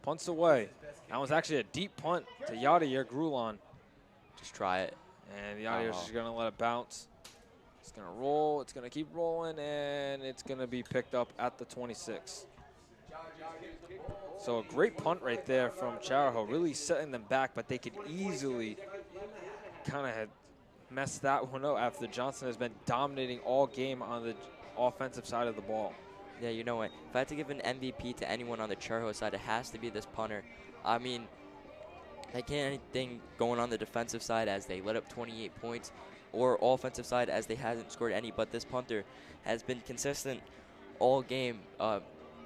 Punts away. That was actually a deep punt to Yadier Grulon. Just try it. And Yadier's just going to let it bounce. It's going to roll. It's going to keep rolling, and it's going to be picked up at the 26. So a great punt right there from Charahoe, really setting them back, but they could easily kind of messed that one up after Johnson has been dominating all game on the offensive side of the ball. Yeah, you know what? If I had to give an MVP to anyone on the Churro side, it has to be this punter. I mean, I can't anything going on the defensive side as they let up 28 points, or offensive side as they hasn't scored any. But this punter has been consistent all game,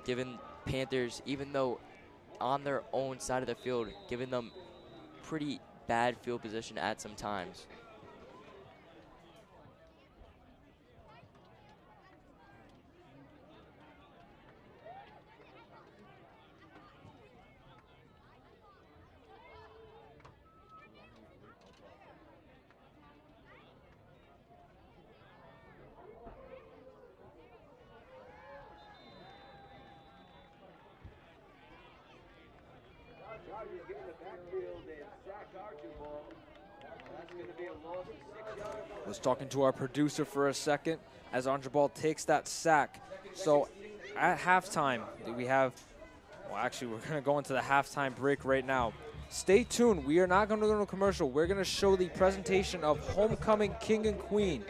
giving Panthers, even though on their own side of the field, giving them pretty bad field position at some times. Chargers get in the backfield and sack Archibald. That's going to be a loss of 6 yards. Was talking to our producer for a second as Archibald takes that sack. So at halftime, we have, well, actually, we're going to go into the halftime break right now. Stay tuned. We are not going to go to a commercial. We're going to show the presentation of homecoming king and queen.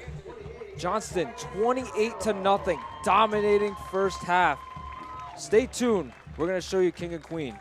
Johnston, 28-0, dominating first half. Stay tuned. We're going to show you king and queen.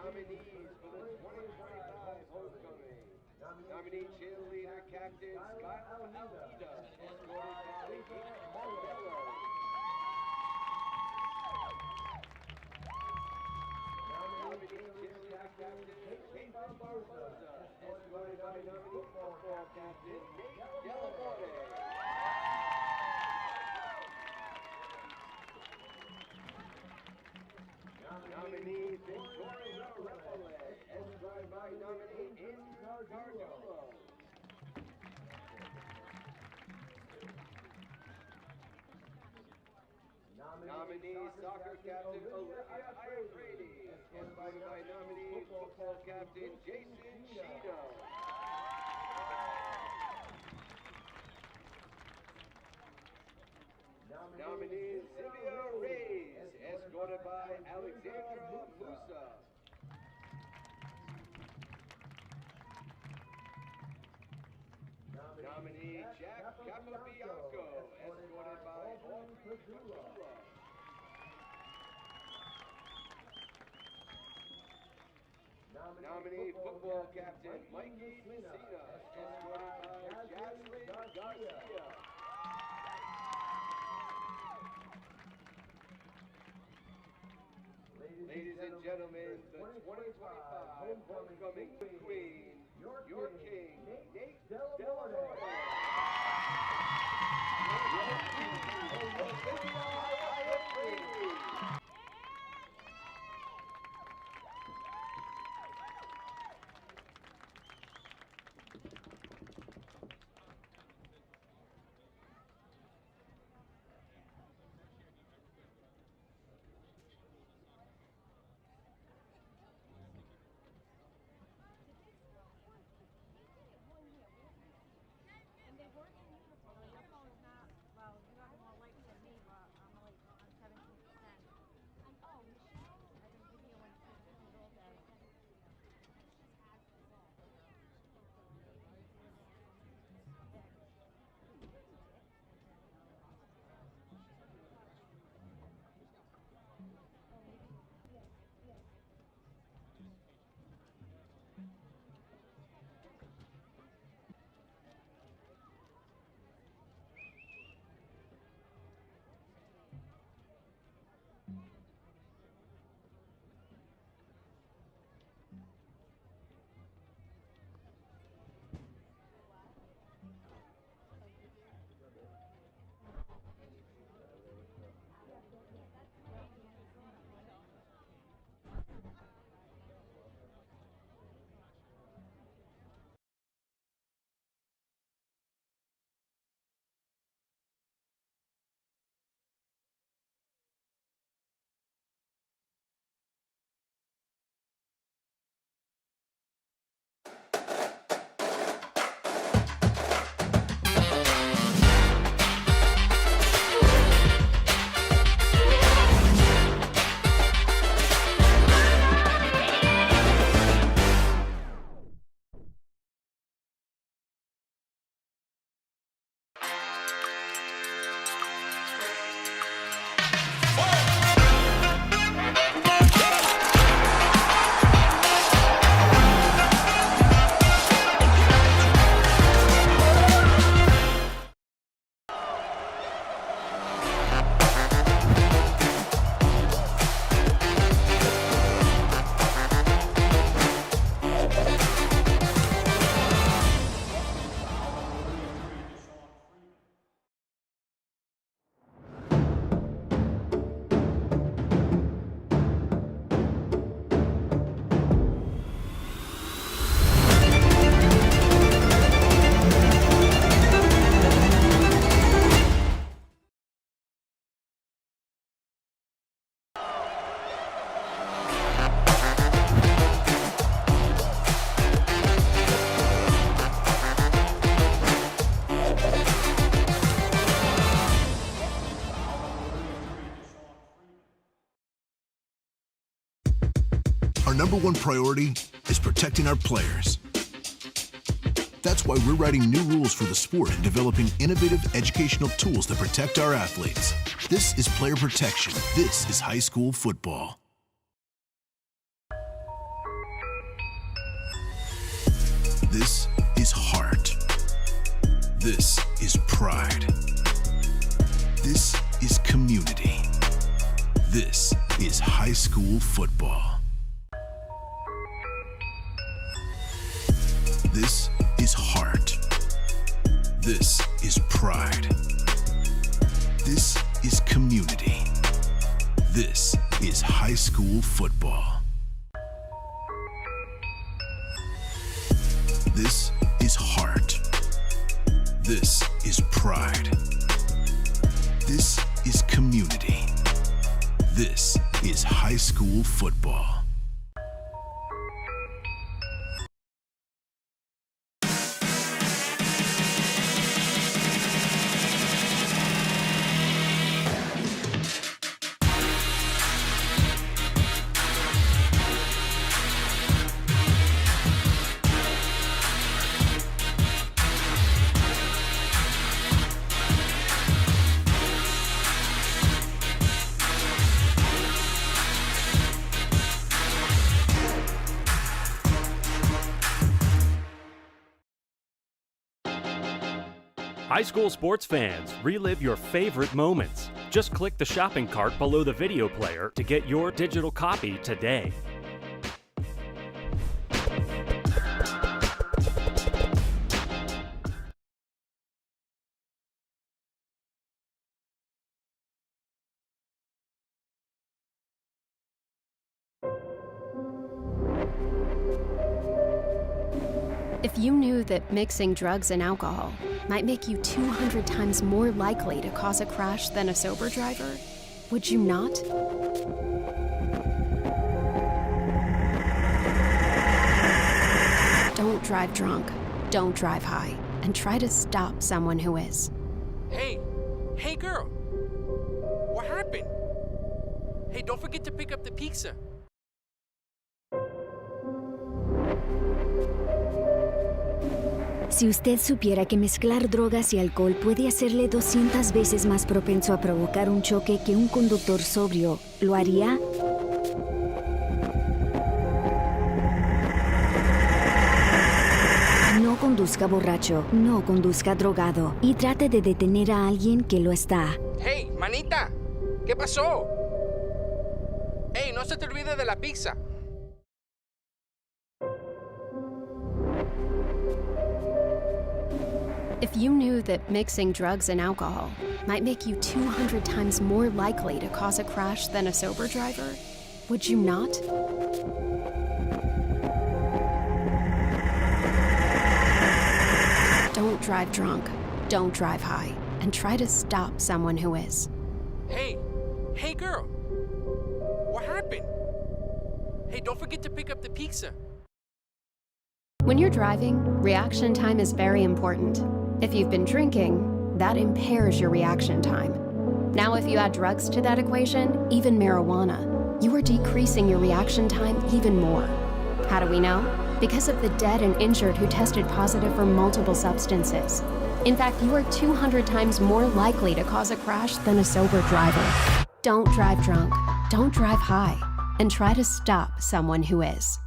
Nominees for the 2025 homecoming. Nominee cheerleader captain Skylar Almeida, escorted by Nick Martello. Nominee cheerleader captain Kate Barbosa, escorted by nominee football captain Nate Delamore. Nominee Victoria Repole, escorted by Nominee soccer captain Olivia Iron-Brady, escorted by nominee football captain Jason Chino. Nominee Sylvia Reyes, escorted by Alexandra Musa. Nominee Jack Capobianco, escorted by Aubrey Padula. Nominee football captain Mikey Messina, escorted by Jaslyn Garcia. Ladies and gentlemen, the 2025 homecoming queen, your king, Nate Delanoy. And they work in uniform. Your phone is not, well, you have more likes than me, but I'm like on 17%. Oh, Michelle? I've been videoing kids all day. Our number one priority is protecting our players. That's why we're writing new rules for the sport and developing innovative educational tools that protect our athletes. This is player protection. This is high school football. This is heart. This is pride. This is community. This is high school football. This is heart. This is pride. This is community. This is high school football. This is heart. This is pride. This is community. This is high school football. High school sports fans, relive your favorite moments. Just click the shopping cart below the video player to get your digital copy today. If you knew that mixing drugs and alcohol might make you 200 times more likely to cause a crash than a sober driver, would you not? Don't drive drunk, don't drive high, and try to stop someone who is. Hey, hey girl. What happened? Hey, don't forget to pick up the pizza. Si usted supiera que mezclar drogas y alcohol puede hacerle 200 veces más propenso a provocar un choque que un conductor sobrio, ¿lo haría? No conduzca borracho, no conduzca drogado y trate de detener a alguien que lo está. Hey, manita. ¿Qué pasó? Hey, no se te olvide de la pizza. If you knew that mixing drugs and alcohol might make you 200 times more likely to cause a crash than a sober driver, would you not? Don't drive drunk, don't drive high, and try to stop someone who is. Hey, hey girl. What happened? Hey, don't forget to pick up the pizza. When you're driving, reaction time is very important. If you've been drinking, that impairs your reaction time. Now, if you add drugs to that equation, even marijuana, you are decreasing your reaction time even more. How do we know? Because of the dead and injured who tested positive for multiple substances. In fact, you are 200 times more likely to cause a crash than a sober driver. Don't drive drunk, don't drive high, and try to stop someone who is.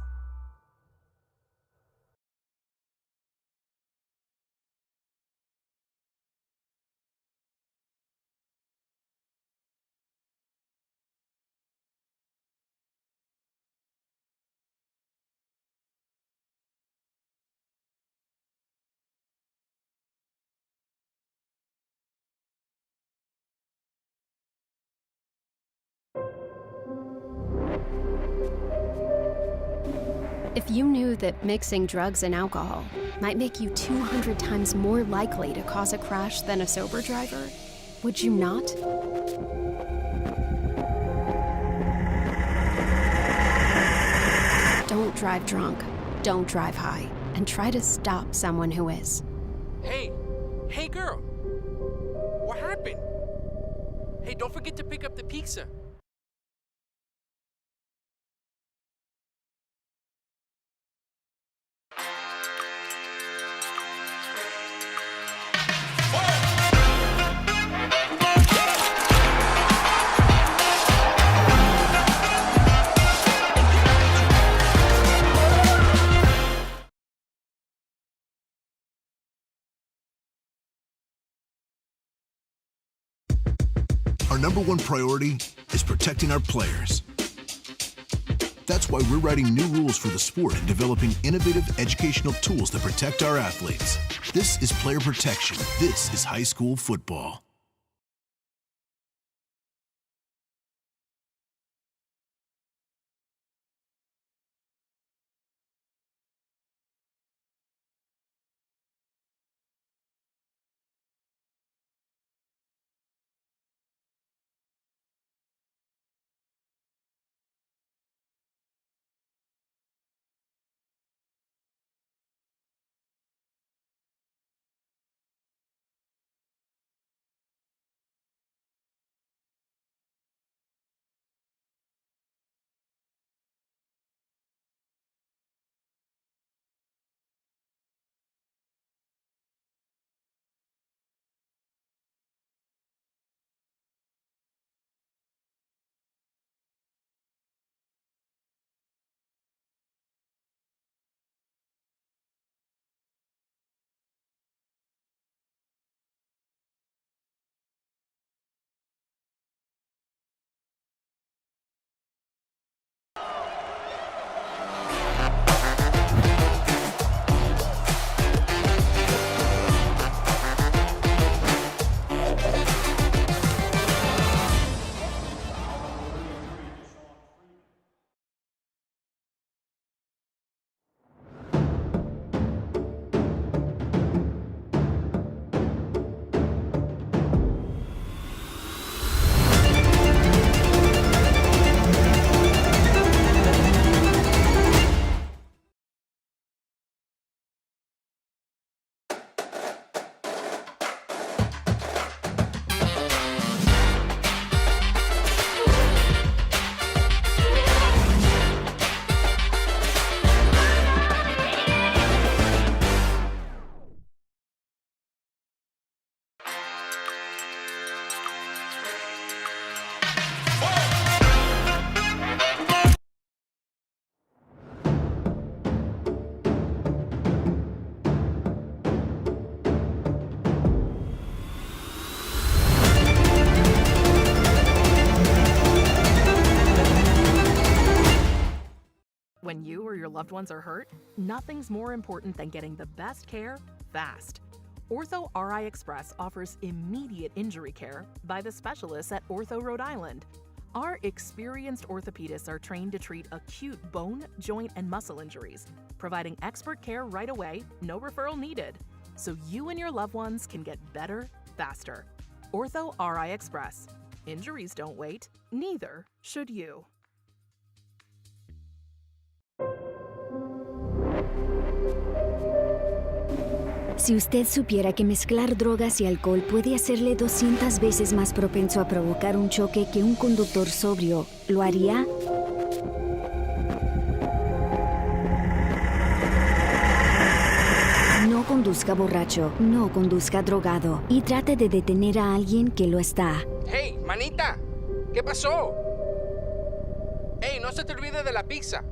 If you knew that mixing drugs and alcohol might make you 200 times more likely to cause a crash than a sober driver, would you not? Don't drive drunk, don't drive high, and try to stop someone who is. Hey, hey girl. What happened? Hey, don't forget to pick up the pizza. Our number one priority is protecting our players. That's why we're writing new rules for the sport and developing innovative educational tools that protect our athletes. This is player protection. This is high school football. When you or your loved ones are hurt, nothing's more important than getting the best care fast. Ortho RI Express offers immediate injury care by the specialists at Ortho Rhode Island. Our experienced orthopedists are trained to treat acute bone, joint, and muscle injuries, providing expert care right away, no referral needed, so you and your loved ones can get better faster. Ortho RI Express. Injuries don't wait, neither should you. Si usted supiera que mezclar drogas y alcohol puede hacerle 200 veces más propenso a provocar un choque que un conductor sobrio, ¿lo haría? No conduzca borracho, no conduzca drogado y trate de detener a alguien que lo está. Hey, manita, ¿qué pasó? Hey, no se te olvide de la pizza.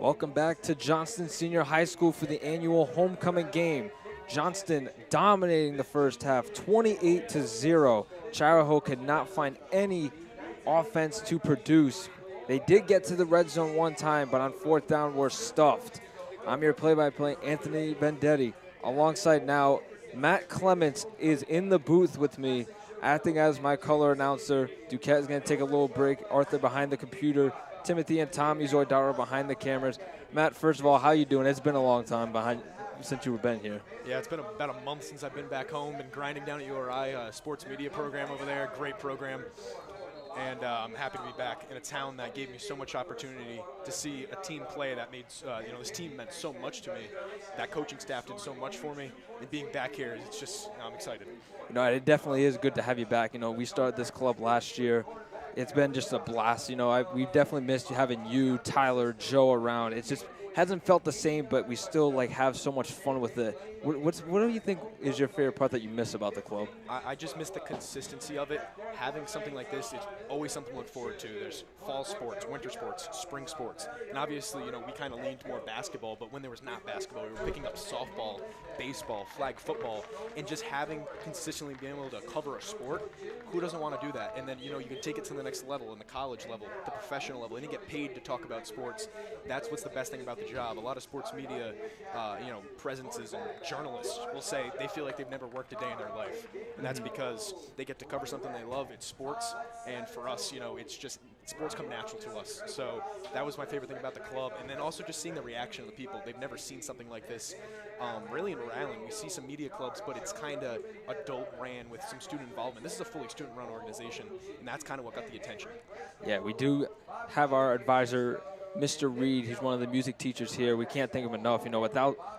Welcome back to Johnston Senior High School for the annual homecoming game. Johnston dominating the first half, 28-0. Charahoe could not find any offense to produce. They did get to the red zone one time, but on fourth down were stuffed. I'm your play-by-play, Anthony Vendetti. Alongside now, Matt Clements is in the booth with me, acting as my color announcer. Duquette is going to take a little break. Arthur behind the computer. Timothy and Tommy Zoidara behind the cameras. Matt, first of all, how you doing? It's been a long time since you've been here. Yeah, it's been about a month since I've been back home. Been grinding down at URI, sports media program over there. Great program. And I'm happy to be back in a town that gave me so much opportunity to see a team play that made, this team meant so much to me. That coaching staff did so much for me. And being back here, it's just, I'm excited. It definitely is good to have you back. We started this club last year. It's been just a blast. We definitely missed having you, Tyler, Joe around. It just hasn't felt the same, but we still have so much fun with it. What do you think is your favorite part that you miss about the club? I just miss the consistency of it. Having something like this, it's always something to look forward to. There's fall sports, winter sports, spring sports. And obviously, we kind of leaned more basketball, but when there was not basketball, we were picking up softball, baseball, flag football, and just consistently being able to cover a sport. Who doesn't want to do that? And then, you can take it to the next level, in the college level, the professional level, and you get paid to talk about sports. That's what's the best thing about the job. A lot of sports media, presences and journalists will say they feel like they've never worked a day in their life. And that's because they get to cover something they love. It's sports. And for us, it's just sports come natural to us. So that was my favorite thing about the club. And then also just seeing the reaction of the people. They've never seen something like this. Really in Rhode Island, we see some media clubs, but it's kind of adult ran with some student involvement. This is a fully student run organization, and that's kind of what got the attention. Yeah, we do have our advisor, Mr. Reed. He's one of the music teachers here. We can't thank him enough.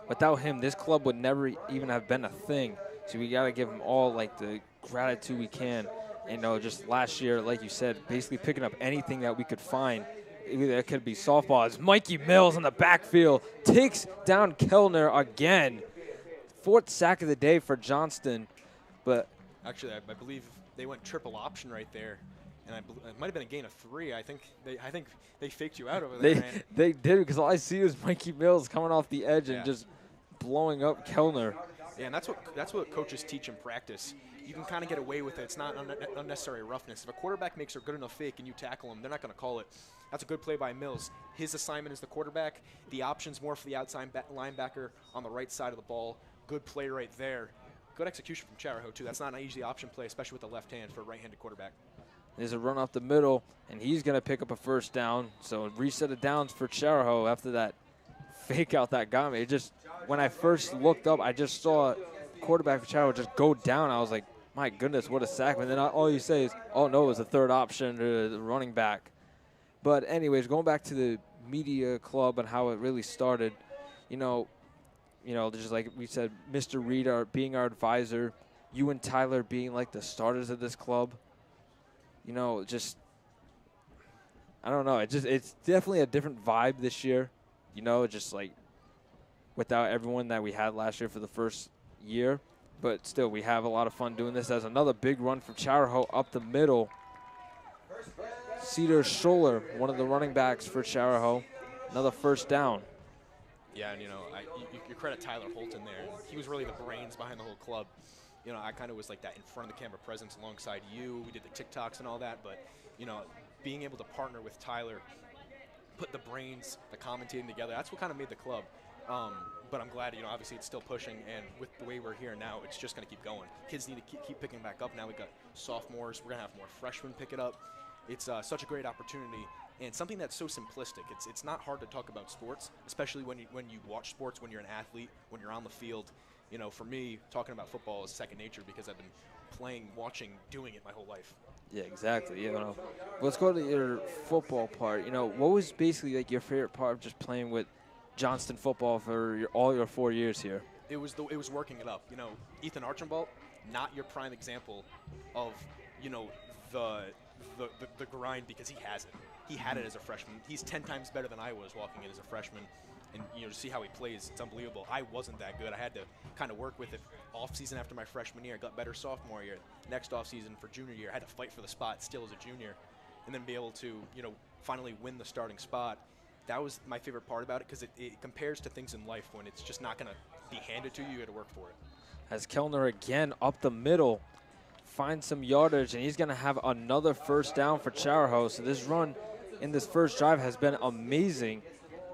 Without him, this club would never even have been a thing. So we got to give him all the gratitude we can. And just last year, like you said, basically picking up anything that we could find. It could be softball. It's Mikey Mills in the backfield. Takes down Kellner again. Fourth sack of the day for Johnston. But actually, I believe they went triple option right there, and it might have been a gain of 3. I think they faked you out over there. They did, because all I see is Mikey Mills coming off the edge and just blowing up Kellner. Yeah, and that's what coaches teach in practice. You can kind of get away with it. It's not unnecessary roughness. If a quarterback makes a good enough fake and you tackle him, they're not going to call it. That's a good play by Mills. His assignment is the quarterback. The option's more for the outside linebacker on the right side of the ball. Good play right there. Good execution from Charahoe, too. That's not an easy option play, especially with the left hand for a right-handed quarterback. There's a run off the middle, and he's going to pick up a first down. So reset of downs for Charahoe after that fake out that got me. It just, when I first looked up, I just saw quarterback for Charahoe just go down. I was like, my goodness, what a sack. And then all you say is, oh, no, it was a third option, the running back. But anyways, going back to the media club and how it really started, just like we said, Mr. Reed being our advisor, you and Tyler being like the starters of this club. I don't know. It's definitely a different vibe this year. Just like without everyone that we had last year for the first year. But still, we have a lot of fun doing this. As another big run for Charahoe up the middle. Cedar Scholler, one of the running backs for Charahoe. Another first down. Yeah, and you credit Tyler Holton there. He was really the brains behind the whole club. I kind of was like that in front of the camera presence alongside you. We did the TikToks and all that, but being able to partner with Tyler, put the brains, the commentating together, that's what kind of made the club. But I'm glad, obviously it's still pushing, and with the way we're here now, it's just going to keep going. Kids need to keep picking back up. Now we've got sophomores. We're going to have more freshmen pick it up. It's such a great opportunity, and something that's so simplistic. It's not hard to talk about sports, especially when you watch sports, when you're an athlete, when you're on the field. For me, talking about football is second nature because I've been playing, watching, doing it my whole life. Yeah, exactly. Let's go to your football part. What was basically like your favorite part of just playing with Johnston football for all your 4 years here? It was working it up. Ethan Archambault, not your prime example of the grind, because he has it. He had it as a freshman. He's 10 times better than I was walking in as a freshman. And to see how he plays, it's unbelievable. I wasn't that good. I had to kind of work with it off season after my freshman year. I got better sophomore year. Next off season for junior year, I had to fight for the spot still as a junior, and then be able to finally win the starting spot. That was my favorite part about it, because it compares to things in life when it's just not going to be handed to you. You got to work for it. As Kellner again up the middle finds some yardage, and he's going to have another first down for Charahoe. So this run in this first drive has been amazing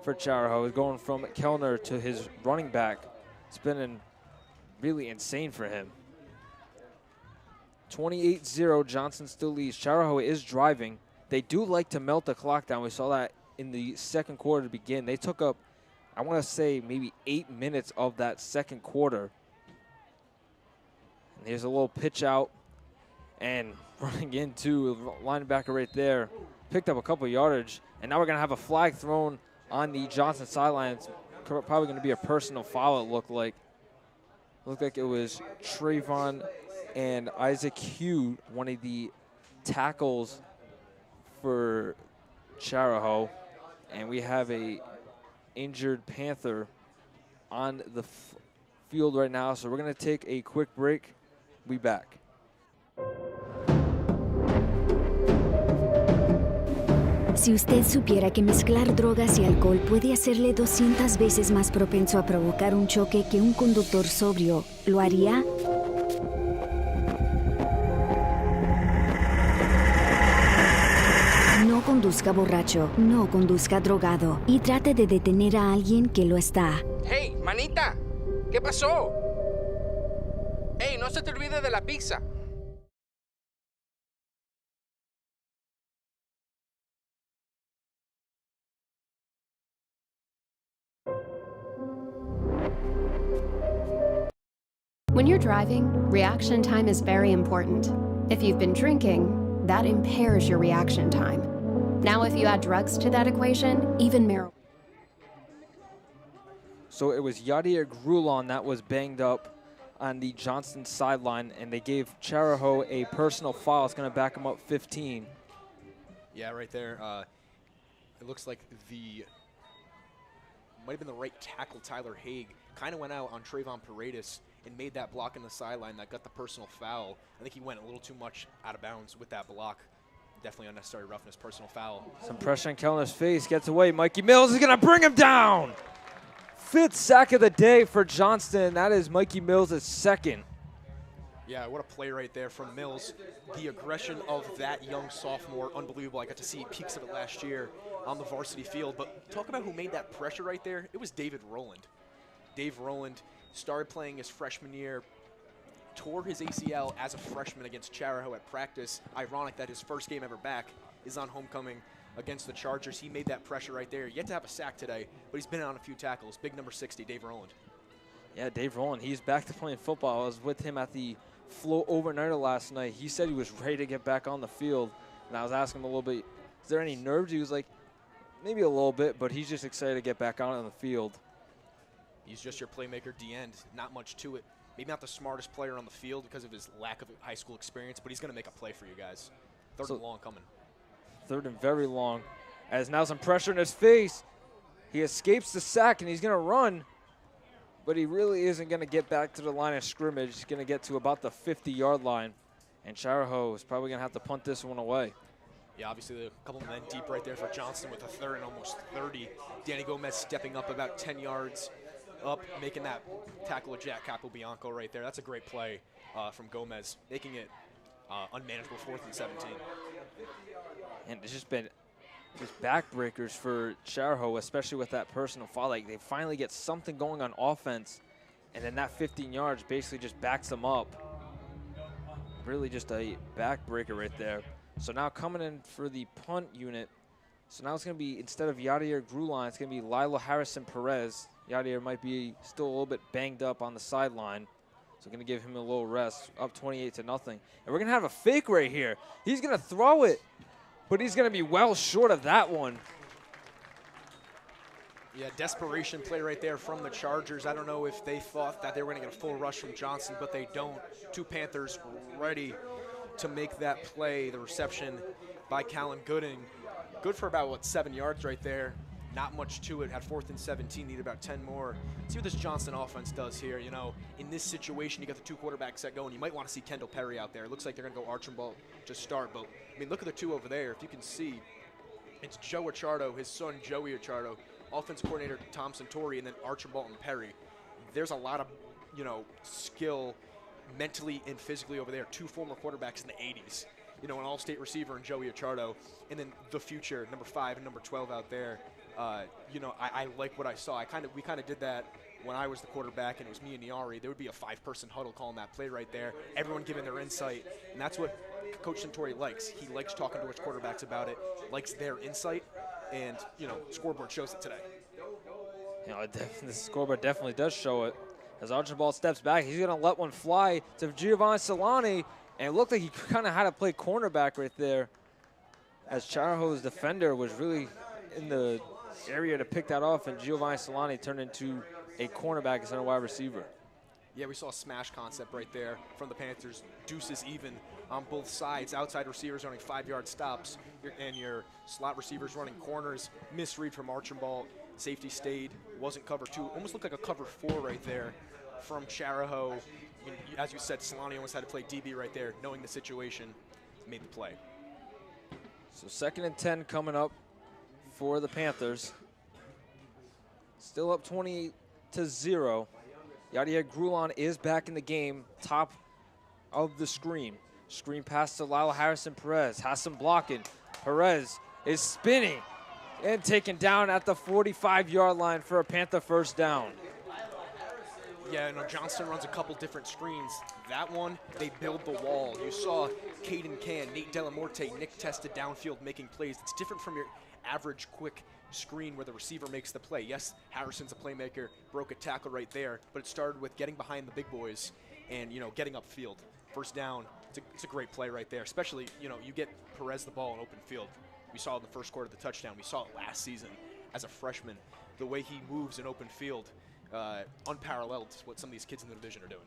for Charahoe, going from Kellner to his running back. It's been really insane for him. 28-0, Johnson still leads. Charahoe is driving. They do like to melt the clock down. We saw that in the second quarter to begin. They took up, I want to say, maybe 8 minutes of that second quarter. And here's a little pitch out, and running into a linebacker right there. Picked up a couple yardage, and now we're going to have a flag thrown on the Johnson sidelines. Probably going to be a personal foul, it looked like. Looked like it was Trayvon and Isaac Hugh, one of the tackles for Charahoe. And we have a injured Panther on the field right now. So we're going to take a quick break. We'll be back. Si usted supiera que mezclar drogas y alcohol puede hacerle 200 veces más propenso a provocar un choque que un conductor sobrio, ¿lo haría? No conduzca borracho, no conduzca drogado y trate de detener a alguien que lo está. Hey, manita, ¿qué pasó? Hey, no se te olvide de la pizza. When you're driving, reaction time is very important. If you've been drinking, that impairs your reaction time. Now, if you add drugs to that equation, even marijuana. So it was Yadier Grulon that was banged up on the Johnston sideline, and they gave Charahoe a personal foul. It's going to back him up 15. Yeah, right there. It looks like might have been the right tackle, Tyler Haig, kind of went out on Trayvon Paredes and made that block in the sideline that got the personal foul. I think he went a little too much out of bounds with that block. Definitely unnecessary roughness, personal foul. Some pressure on Kellner's face, gets away. Mikey Mills is going to bring him down. 5th sack of the day for Johnston. That is Mikey Mills' second. Yeah, what a play right there from Mills. The aggression of that young sophomore, unbelievable. I got to see peaks of it last year on the varsity field. But talk about who made that pressure right there. It was David Rowland. Dave Rowland started playing his freshman year, tore his ACL as a freshman against Charahoe at practice. Ironic that his first game ever back is on homecoming against the Chargers. He made that pressure right there. Yet to have a sack today, but he's been on a few tackles. Big number 60, Dave Rowland. Yeah, Dave Rowland, he's back to playing football. I was with him at the float overnighter last night. He said he was ready to get back on the field, and I was asking him a little bit, is there any nerves? He was like, maybe a little bit, but he's just excited to get back out on the field. He's just your playmaker, D-end. Not much to it. Maybe not the smartest player on the field because of his lack of high school experience, but he's going to make a play for you guys. Third and long coming. 3rd and very long. As now some pressure in his face. He escapes the sack, and he's going to run, but he really isn't going to get back to the line of scrimmage. He's going to get to about the 50-yard line, and Charahoe is probably going to have to punt this one away. Yeah, obviously a couple men deep right there for Johnston with a 3rd and almost 30. Danny Gomez stepping up about 10 yards up, making that tackle of Jack Capobianco right there. That's a great play from Gomez, making it unmanageable 4th and 17. And it's just been just backbreakers for Charahoe, especially with that personal foul. Like, they finally get something going on offense, and then that 15 yards basically just backs them up. Really just a backbreaker right there. So now coming in for the punt unit. So now it's going to be, instead of Yadier Grulon, it's going to be Lila Harrison Perez. Yadier might be still a little bit banged up on the sideline. So going to give him a little rest, up 28-0. And we're going to have a fake right here. He's going to throw it, but he's going to be well short of that one. Yeah, desperation play right there from the Chargers. I don't know if they thought that they were going to get a full rush from Johnson, but they don't. 2 Panthers ready to make that play. The reception by Callan Gooding. Good for about, 7 yards right there. Not much to it. Had 4th and 17, need about 10 more. See what this Johnston offense does here. You know, in this situation, you got the 2 quarterbacks set going. You might want to see Kendall Perry out there. It looks like they're going to go Archambault to start. But, I mean, look at the 2 over there. If you can see, it's Joe Achardo, his son Joey Achardo, offense coordinator Tom Santori, and then Archambault and Perry. There's a lot of, skill mentally and physically over there. 2 former quarterbacks in the 80s. An all-state receiver in Joey Achardo, and then the future, number 5 and number 12 out there. I like what I saw. We kind of did that when I was the quarterback, and it was me and Niari. There would be a 5-person huddle calling that play right there. Everyone giving their insight, and that's what Coach Santori likes. He likes talking to his quarterbacks about it, likes their insight, and scoreboard shows it today. The scoreboard definitely does show it. As Archibald steps back, he's going to let one fly to Giovanni Solani, and it looked like he kind of had to play cornerback right there, as Charahoe's defender was really in the area to pick that off, and Giovanni Solani turned into a cornerback instead of wide receiver. Yeah, we saw a smash concept right there from the Panthers. Deuces even on both sides. Outside receivers running 5-yard stops, and your slot receivers running corners. Misread from Archambault. Safety stayed, wasn't cover 2. Almost looked like a cover 4 right there from Charahoe. And as you said, Solani almost had to play DB right there, knowing the situation, made the play. So 2nd and 10 coming up for the Panthers. Still up 28-0. Yadier Grulon is back in the game, top of the screen. Screen pass to Lila Harrison Perez, has some blocking. Perez is spinning and taken down at the 45-yard line for a Panther first down. Yeah, Johnston runs a couple different screens. That one, they build the wall. You saw Caden Can, Nate Delamorte, Nick tested downfield making plays. It's different from your average quick screen where the receiver makes the play. Yes, Harrison's a playmaker, broke a tackle right there, but it started with getting behind the big boys and, getting upfield. First down, it's a great play right there, especially, you get Perez the ball in open field. We saw it in the first quarter of the touchdown. We saw it last season as a freshman. The way he moves in open field, unparalleled what some of these kids in the division are doing.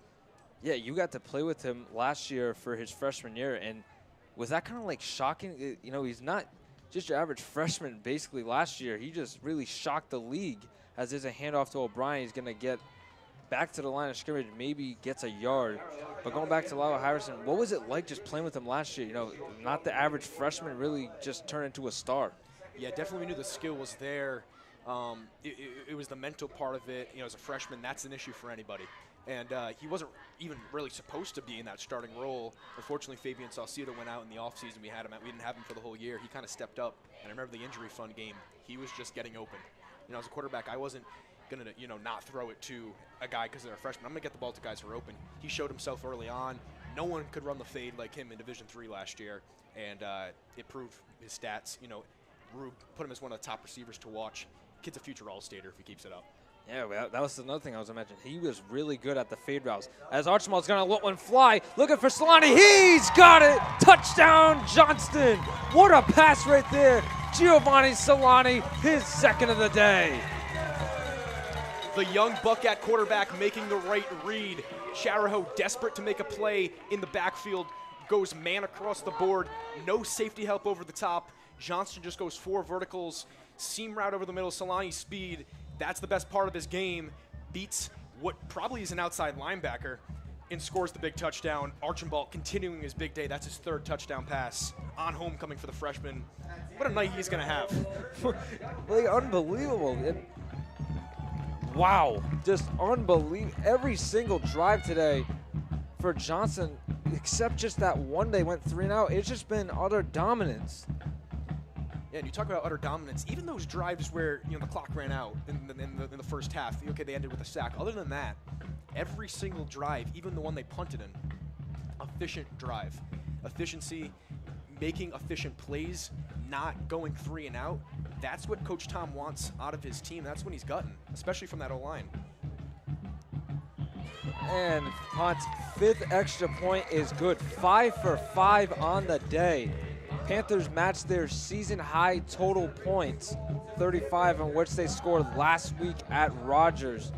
Yeah, you got to play with him last year for his freshman year, and was that kind of like shocking? He's not just your average freshman basically last year. He just really shocked the league, as there's a handoff to O'Brien. He's going to get back to the line of scrimmage, maybe gets a yard. But going back to Lyle Harrison, what was it like just playing with him last year? You know, not the average freshman, really just turned into a star. Yeah, definitely knew the skill was there. It was the mental part of it. You know, as a freshman, that's an issue for anybody. And he wasn't even really supposed to be in that starting role. Unfortunately, Fabian Saucedo went out in the offseason. We didn't have him for the whole year. He kind of stepped up. And I remember the injury fund game. He was just getting open. You know, as a quarterback, I wasn't going to, you know, not throw it to a guy because they're a freshman. I'm going to get the ball to guys who are open. He showed himself early on. No one could run the fade like him in Division III last year. And it proved his stats. You know, Rube put him as one of the top receivers to watch. Kid's a future All-Stater if he keeps it up. Yeah, well, that was another thing I was going to mention. He was really good at the fade routes. As Archibald's going to let one fly, looking for Solani. He's got it! Touchdown, Johnston! What a pass right there. Giovanni Solani, his second of the day. The young buck at quarterback making the right read. Charahoe desperate to make a play in the backfield. Goes man across the board. No safety help over the top. Johnston just goes 4 verticals. Seam route over the middle. Solani's speed. That's the best part of his game. Beats what probably is an outside linebacker and scores the big touchdown. Archambault continuing his big day. That's his 3rd touchdown pass on homecoming for the freshman. What a night he's going to have. Like, unbelievable. Wow, just unbelievable. Every single drive today for Johnson, except just that one day went 3 and out, it's just been utter dominance. Yeah, and you talk about utter dominance. Even those drives where, you know, the clock ran out in the first half, okay, they ended with a sack. Other than that, every single drive, even the one they punted in, efficient drive. Efficiency, making efficient plays, not going 3 and out. That's what Coach Tom wants out of his team. That's when he's gotten, especially from that O-line. And Pont's 5th extra point is good. 5 for 5 on the day. Panthers matched their season-high total points, 35, on which they scored last week at Rogers.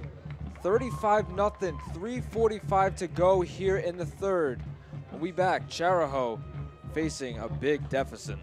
35-0, 3:45 to go here in the 3rd. We'll be back. Charahoe facing a big deficit.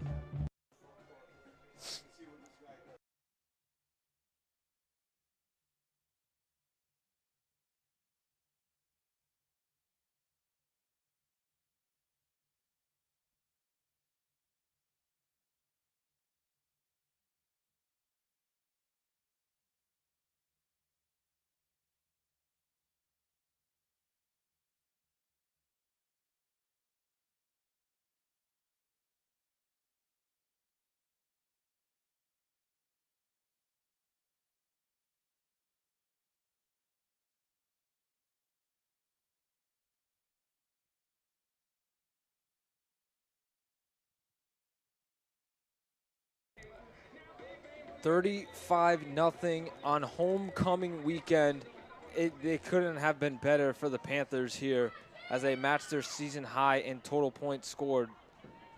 $35-0 on homecoming weekend. It couldn't have been better for the Panthers here as they matched their season high in total points scored.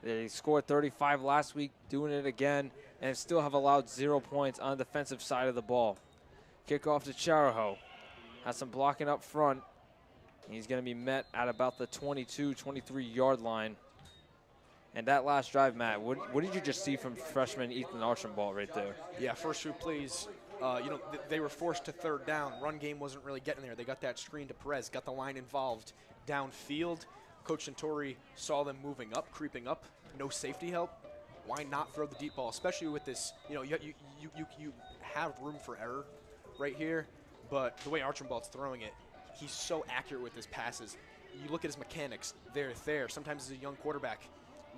They scored 35 last week, doing it again, and still have allowed 0 points on the defensive side of the ball. Kickoff to Charahoe. Has some blocking up front. He's going to be met at about the 22, 23-yard line. And that last drive, Matt, what did you just see from freshman Ethan Archambault right there? Yeah, first few plays, you know, they were forced to 3rd down. Run game wasn't really getting there. They got that screen to Perez, got the line involved. Downfield, Coach Santori saw them moving up, creeping up, no safety help. Why not throw the deep ball, especially with this, you know, you have room for error right here, but the way Archambault's throwing it, he's so accurate with his passes. You look at his mechanics, they're there. Sometimes as a young quarterback,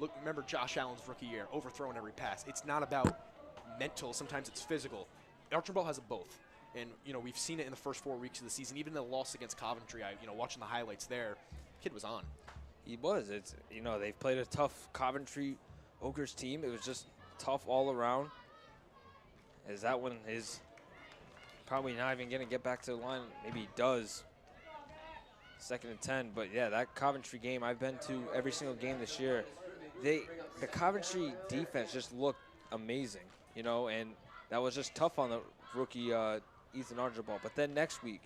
look, remember Josh Allen's rookie year, overthrowing every pass. It's not about mental, sometimes it's physical. Archambault has both. And, you know, we've seen it in the first 4 weeks of the season. Even in the loss against Coventry, watching the highlights there, kid was on. He was. It's, you know, they've played a tough Coventry Ogres team. It was just tough all around. Is that one is probably not even going to get back to the line? Maybe he does. 2nd and 10. But, yeah, that Coventry game, I've been to every single game this year. The Coventry defense just looked amazing, you know, and that was just tough on the rookie Ethan Archambault. But then next week,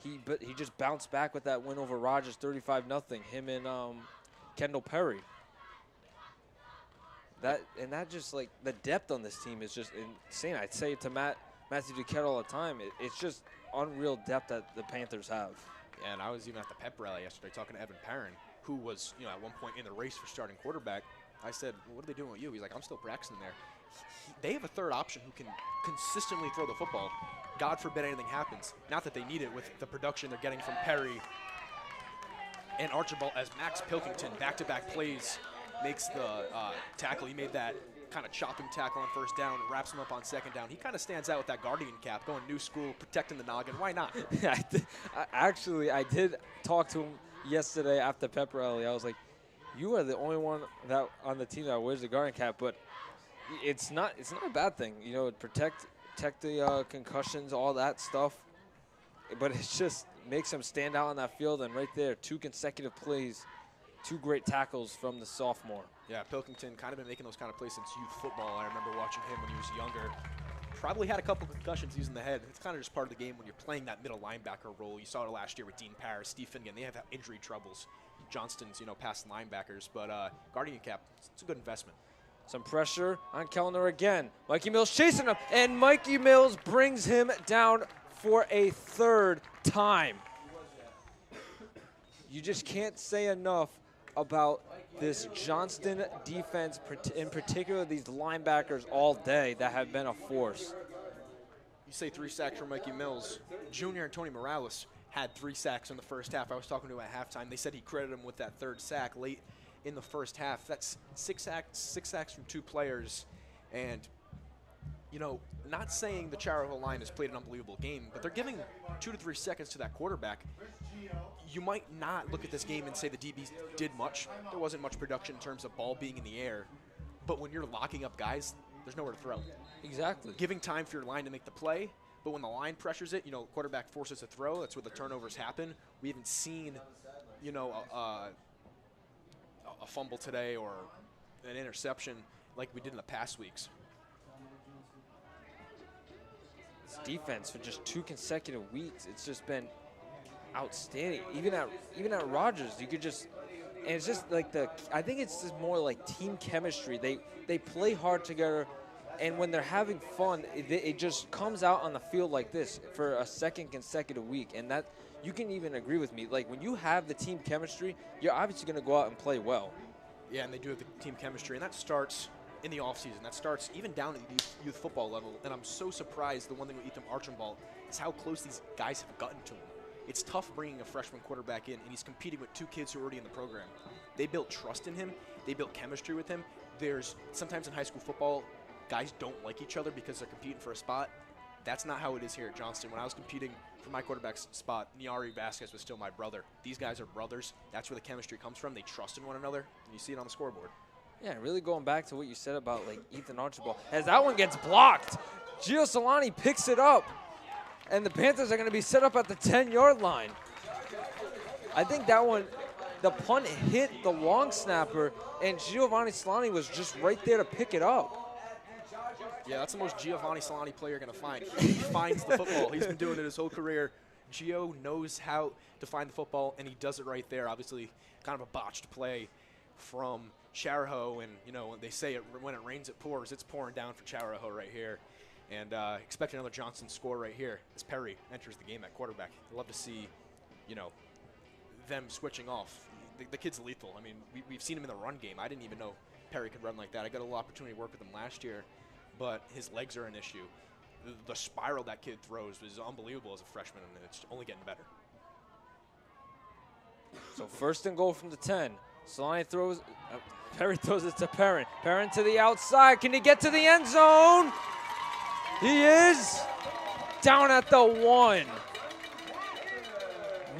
he just bounced back with that win over Rogers, 35-0. Him and Kendall Perry. That just, like, the depth on this team is just insane. I'd say it to Matthew Duquette all the time. It's just unreal depth that the Panthers have. Yeah, and I was even at the pep rally yesterday talking to Evan Perrin, who was, at one point in the race for starting quarterback. I said, what are they doing with you? He's like, I'm still practicing there. They have a third option who can consistently throw the football. God forbid anything happens. Not that they need it with the production they're getting from Perry and Archibald, as Max Pilkington, back-to-back plays, makes the tackle. He made that kind of chopping tackle on first down, wraps him up on second down. He kind of stands out with that guardian cap, going new school, protecting the noggin. Why not? I did talk to him yesterday after pep rally. I was like, you are the only one that on the team that wears the guardian cap, but it's not a bad thing. Protect the concussions, all that stuff. But it just makes him stand out on that field. And right there, 2 consecutive plays, 2 great tackles from the sophomore. Yeah, Pilkington kind of been making those kind of plays since youth football. I remember watching him when he was younger. Probably had a couple concussions using the head. It's kind of just part of the game when you're playing that middle linebacker role. You saw it last year with Dean Parris, Steve Finnegan. They have injury troubles. Johnston's, past linebackers. But guardian cap, it's a good investment. Some pressure on Kellner again. Mikey Mills chasing him, and Mikey Mills brings him down for a 3rd time. You just can't say enough about this Johnston defense, in particular these linebackers all day that have been a force. You say 3 sacks for Mikey Mills. Junior and Tony Morales had 3 sacks in the first half. I was talking to him at halftime. They said he credited him with that 3rd sack late in the first half. That's 6 sacks from 2 players. And, not saying the Charahoe line has played an unbelievable game, but they're giving 2 to 3 seconds to that quarterback. You might not look at this game and say the DBs did much. There wasn't much production in terms of ball being in the air. But when you're locking up guys, there's nowhere to throw. Exactly. Giving time for your line to make the play, but when the line pressures it, quarterback forces a throw. That's where the turnovers happen. We haven't seen, a fumble today or an interception like we did in the past weeks. This defense for just 2 consecutive weeks, it's just been outstanding. Even at Rogers, you could just, and it's just like I think it's just more like team chemistry. They play hard together, and when they're having fun, it just comes out on the field like this for a 2nd consecutive week. And that, you can even agree with me. Like, when you have the team chemistry, you're obviously going to go out and play well. Yeah, and they do have the team chemistry, and that starts in the offseason. That starts even down at the youth football level. And I'm so surprised, the one thing with Ethan Archibald is how close these guys have gotten to him. It's tough bringing a freshman quarterback in, and he's competing with 2 kids who are already in the program. They built trust in him. They built chemistry with him. There's sometimes in high school football, guys don't like each other because they're competing for a spot. That's not how it is here at Johnston. When I was competing for my quarterback's spot, Niari Vasquez was still my brother. These guys are brothers. That's where the chemistry comes from. They trust in one another, and you see it on the scoreboard. Yeah, really going back to what you said about Ethan Archibald. As that one gets blocked, Gio Solani picks it up, and the Panthers are going to be set up at the 10-yard line. I think that one, the punt hit the long snapper, and Giovanni Solani was just right there to pick it up. Yeah, that's the most Giovanni Solani player you're going to find. He finds the football. He's been doing it his whole career. Gio knows how to find the football, and he does it right there. Obviously, kind of a botched play from Charahoe, and they say when it rains, it pours. It's pouring down for Charahoe right here, and expect another Johnson score right here as Perry enters the game at quarterback. I'd love to see, them switching off. The kid's lethal. I mean, we've seen him in the run game. I didn't even know Perry could run like that. I got a little opportunity to work with him last year, but his legs are an issue. The spiral that kid throws was unbelievable as a freshman, and it's only getting better. So 1st and goal from the 10. Solani throws, Perry throws it to Perrin. Perrin to the outside. Can he get to the end zone? He is down at the 1.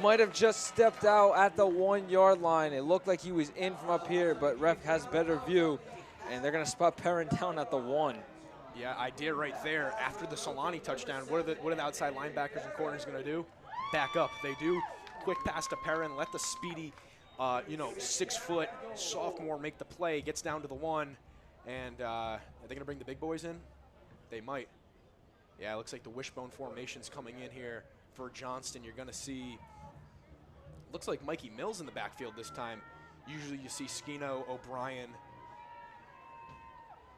Might have just stepped out at the 1-yard line. It looked like he was in from up here, but ref has better view, and they're going to spot Perrin down at the 1. Yeah, idea right there. After the Solani touchdown, what are the outside linebackers and corners going to do? Back up. They do. Quick pass to Perrin. Let the speedy, 6-foot sophomore make the play. Gets down to the 1. And are they going to bring the big boys in? They might. Yeah, it looks like the wishbone formation's coming in here for Johnston. You're going to see, looks like Mikey Mills in the backfield this time. Usually you see Skino, O'Brien.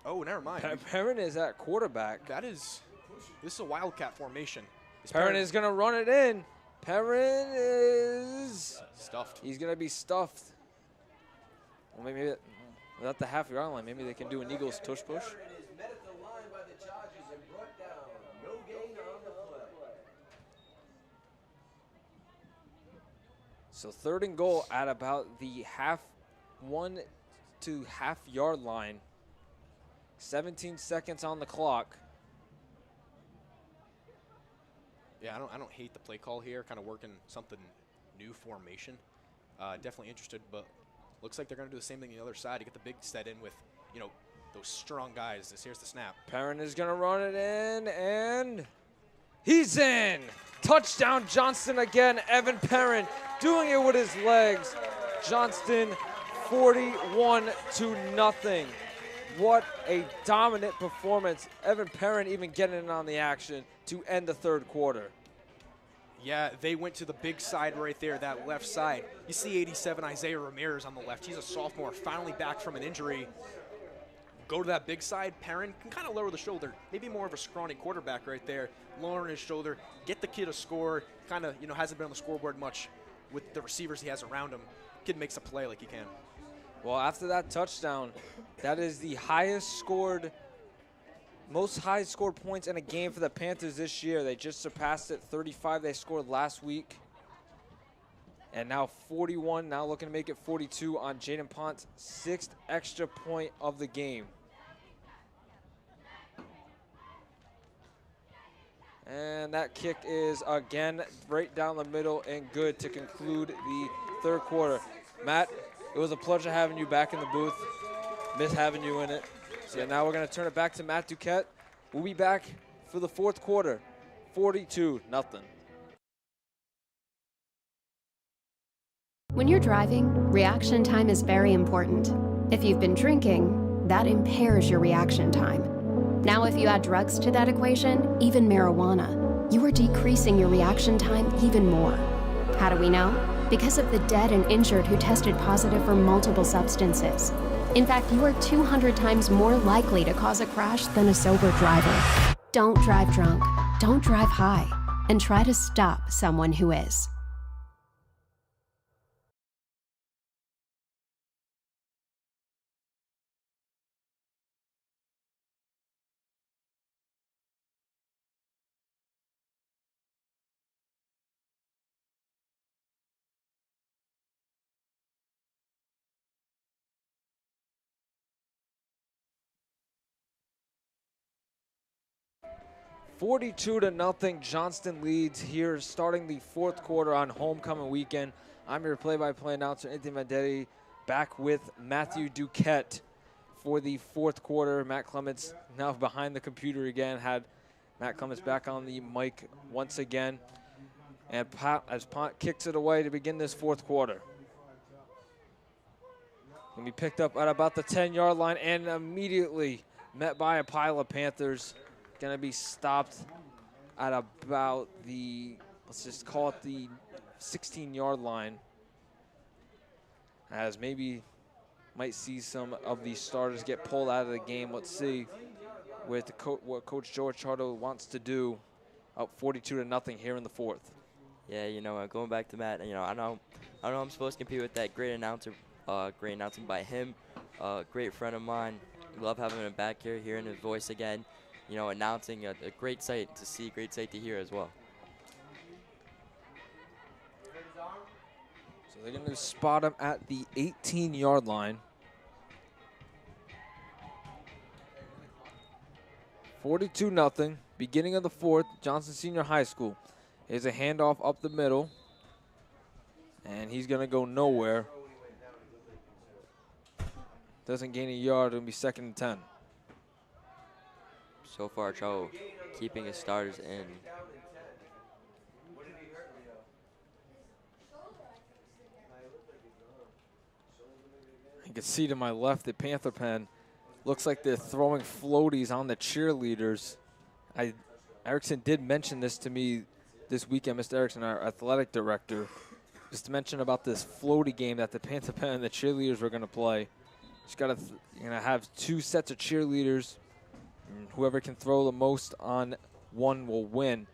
Oh, never mind. Perrin is at quarterback. This is a Wildcat formation. Perrin is going to run it in. Perrin is stuffed. He's going to be stuffed. Well, maybe without the half-yard line, maybe they can do an Eagles tush push. So 3rd and goal at about the 1 to half-yard line. 17 seconds on the clock. Yeah, I don't hate the play call here. Kind of working something new formation. Definitely interested, but looks like they're going to do the same thing on the other side to get the big set in with, you know, those strong guys. Here's the snap. Perrin is going to run it in, and he's in. Touchdown Johnston again. Evan Perrin doing it with his legs. Johnston 41-0. What a dominant performance. Evan Perrin even getting in on the action to end the 3rd quarter. Yeah, they went to the big side right there, that left side. You see 87 Isaiah Ramirez on the left. He's a sophomore, finally back from an injury. Go to that big side. Perrin can kind of lower the shoulder. Maybe more of a scrawny quarterback right there. Lowering his shoulder, get the kid a score. Kind of, you know, hasn't been on the scoreboard much with the receivers he has around him. Kid makes a play like he can. Well, after that touchdown, that is the most high scored points in a game for the Panthers this year. They just surpassed it. 35 they scored last week. And now 41, now looking to make it 42 on Jaden Pont's 6th extra point of the game. And that kick is, again, right down the middle and good to conclude the 3rd quarter. Matt, it was a pleasure having you back in the booth. Miss having you in it. So now we're going to turn it back to Matt Duquette. We'll be back for the 4th quarter, 42-0. When you're driving, reaction time is very important. If you've been drinking, that impairs your reaction time. Now, if you add drugs to that equation, even marijuana, you are decreasing your reaction time even more. How do we know? Because of the dead and injured who tested positive for multiple substances. In fact, you are 200 times more likely to cause a crash than a sober driver. Don't drive drunk, don't drive high, and try to stop someone who is. (42-0). Johnston leads here, starting the 4th quarter on homecoming weekend. I'm your play-by-play announcer, Anthony Vendetti, back with Matthew Duquette for the 4th quarter. Matt Clements now behind the computer again. Had Matt Clements back on the mic once again. And as Pont kicks it away to begin this 4th quarter. Going to be picked up at about the 10-yard line and immediately met by a pile of Panthers. Going to be stopped at about the, let's just call it the 16-yard line. As maybe might see some of these starters get pulled out of the game. Let's see with what Coach George Chardo wants to do. Up 42-0 here in the 4th. Yeah, you know, going back to Matt, you know, I know I'm supposed to compete with that great announcing by him. Great friend of mine. Love having him back here, hearing his voice again. You know, announcing a great sight to see, great sight to hear as well. So they're going to spot him at the 18-yard line. 42-0, beginning of the 4th, Johnson Senior High School. Here's a handoff up the middle, and he's going to go nowhere. Doesn't gain a yard, it'll be 2nd and 10. So far, trouble keeping his starters in. You can see to my left the Panther pen. Looks like they're throwing floaties on the cheerleaders. Erickson did mention this to me this weekend, Mr. Erickson, our athletic director, just to mention about this floaty game that the Panther pen and the cheerleaders were going to play. You're going to have 2 sets of cheerleaders. Whoever can throw the most on one will win.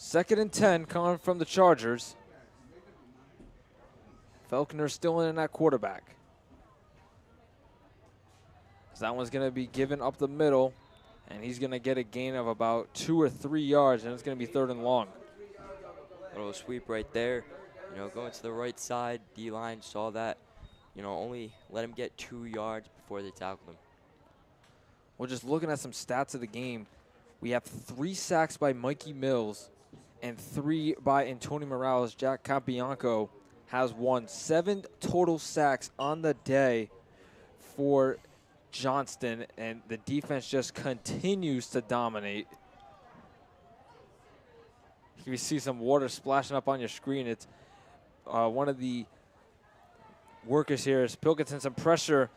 2nd and 10 coming from the Chargers. Faulkner still in at quarterback. So that one's going to be given up the middle, and he's going to get a gain of about 2 or 3 yards, and it's going to be 3rd and long. Little sweep right there. You know, going to the right side. D-line saw that. You know, only let him get 2 yards before they tackled him. We're just looking at some stats of the game. We have 3 sacks by Mikey Mills and 3 by Antonio Morales. Jack Capianco has 1. 7 total sacks on the day for Johnston, and the defense just continues to dominate. You see some water splashing up on your screen. It's one of the workers here is Pilkington, some pressure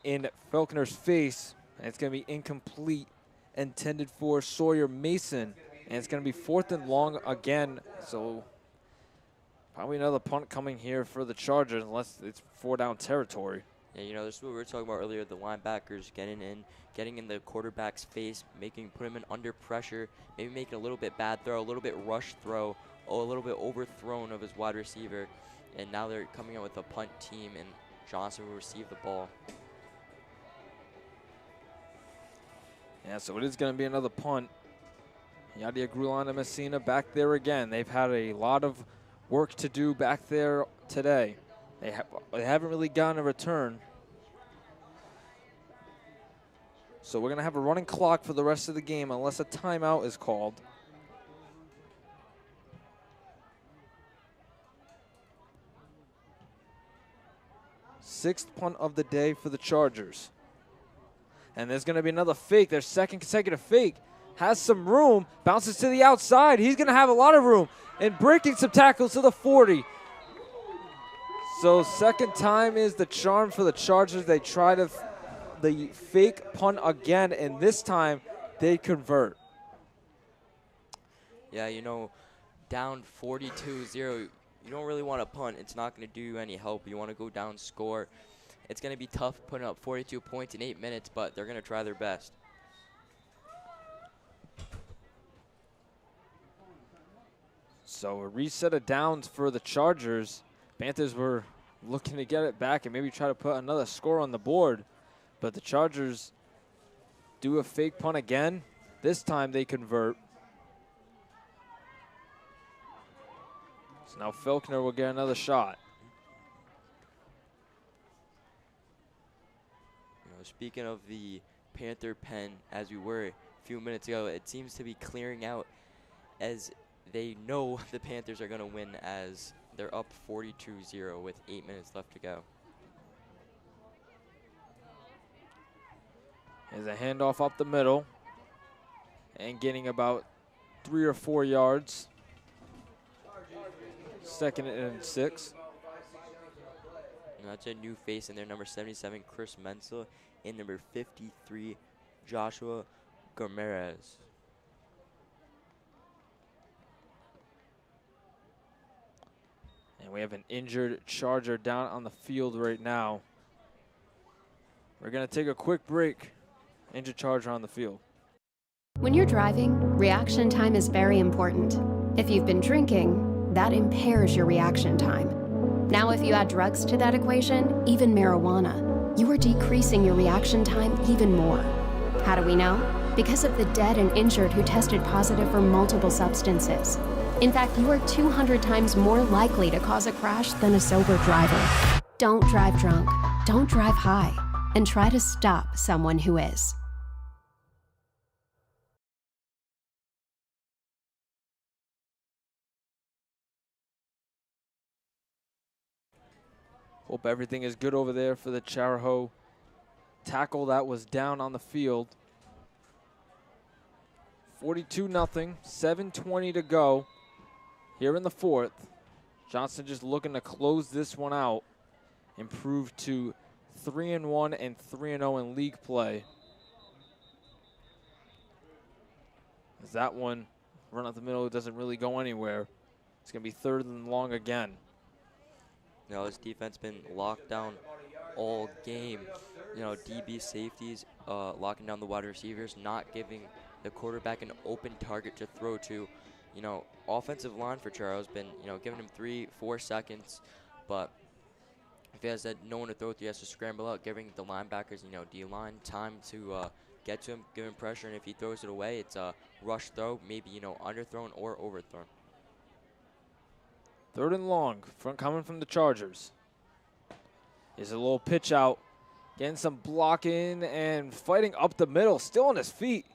in Faulkner's face, and it's going to be incomplete, intended for Sawyer Mason, and it's going to be 4th and long again. So probably another punt coming here for the Chargers, unless it's 4-down territory. Yeah, you know, this is what we were talking about earlier, the linebackers getting in the quarterback's face, put him in under pressure, maybe making a little bit bad throw, a little bit rush throw, or a little bit overthrown of his wide receiver. And now they're coming out with a punt team, and Johnson will receive the ball. Yeah, so it is going to be another punt. Yadia Grulon and Messina back there again. They've had a lot of work to do back there today. They haven't really gotten a return. So we're going to have a running clock for the rest of the game unless a timeout is called. Sixth punt of the day for the Chargers. And there's going to be another fake. Their 2nd consecutive fake. Has some room. Bounces to the outside. He's going to have a lot of room. And breaking some tackles to the 40. So 2nd time is the charm for the Chargers. They try the fake punt again, and this time they convert. Yeah, you know, down 42-0, you don't really want to punt. It's not going to do you any help. You want to go down, score. It's going to be tough putting up 42 points in 8 minutes, but they're going to try their best. So a reset of downs for the Chargers. Panthers were looking to get it back and maybe try to put another score on the board, but the Chargers do a fake punt again. This time they convert. So now Faulkner will get another shot. You know, speaking of the Panther pen, as we were a few minutes ago, it seems to be clearing out as they know the Panthers are going to win, as they're up 42-0 with 8 minutes left to go. There's a handoff up the middle and getting about 3 or 4 yards. 2nd and 6. And that's a new face in there, number 77, Chris Menzel, and number 53, Joshua Gomerez. And we have an injured Charger down on the field right now. We're going to take a quick break. Injured Charger on the field. When you're driving, reaction time is very important. If you've been drinking, that impairs your reaction time. Now, if you add drugs to that equation, even marijuana, you are decreasing your reaction time even more. How do we know? Because of the dead and injured who tested positive for multiple substances. In fact, you are 200 times more likely to cause a crash than a sober driver. Don't drive drunk, don't drive high, and try to stop someone who is. Hope everything is good over there for the Charahoe tackle that was down on the field. 42-0, 7:20 to go here in the 4th. Johnson just looking to close this one out, improve to 3-1 and 3-0 in league play. As that one run up the middle doesn't really go anywhere. It's going to be 3rd and long again. You know, his defense been locked down all game. You know, DB safeties locking down the wide receivers, not giving the quarterback an open target to throw to. you know, offensive line for Charo has been, you know, giving him 3-4 seconds, but if he has no one to throw to, he has to scramble out, giving the linebackers, you know, D-line time to get to him, give him pressure, and if he throws it away, it's a rush throw, maybe, you know, underthrown or overthrown. 3rd and long, front coming from the Chargers. Here's a little pitch out, getting some blocking and fighting up the middle, still on his feet.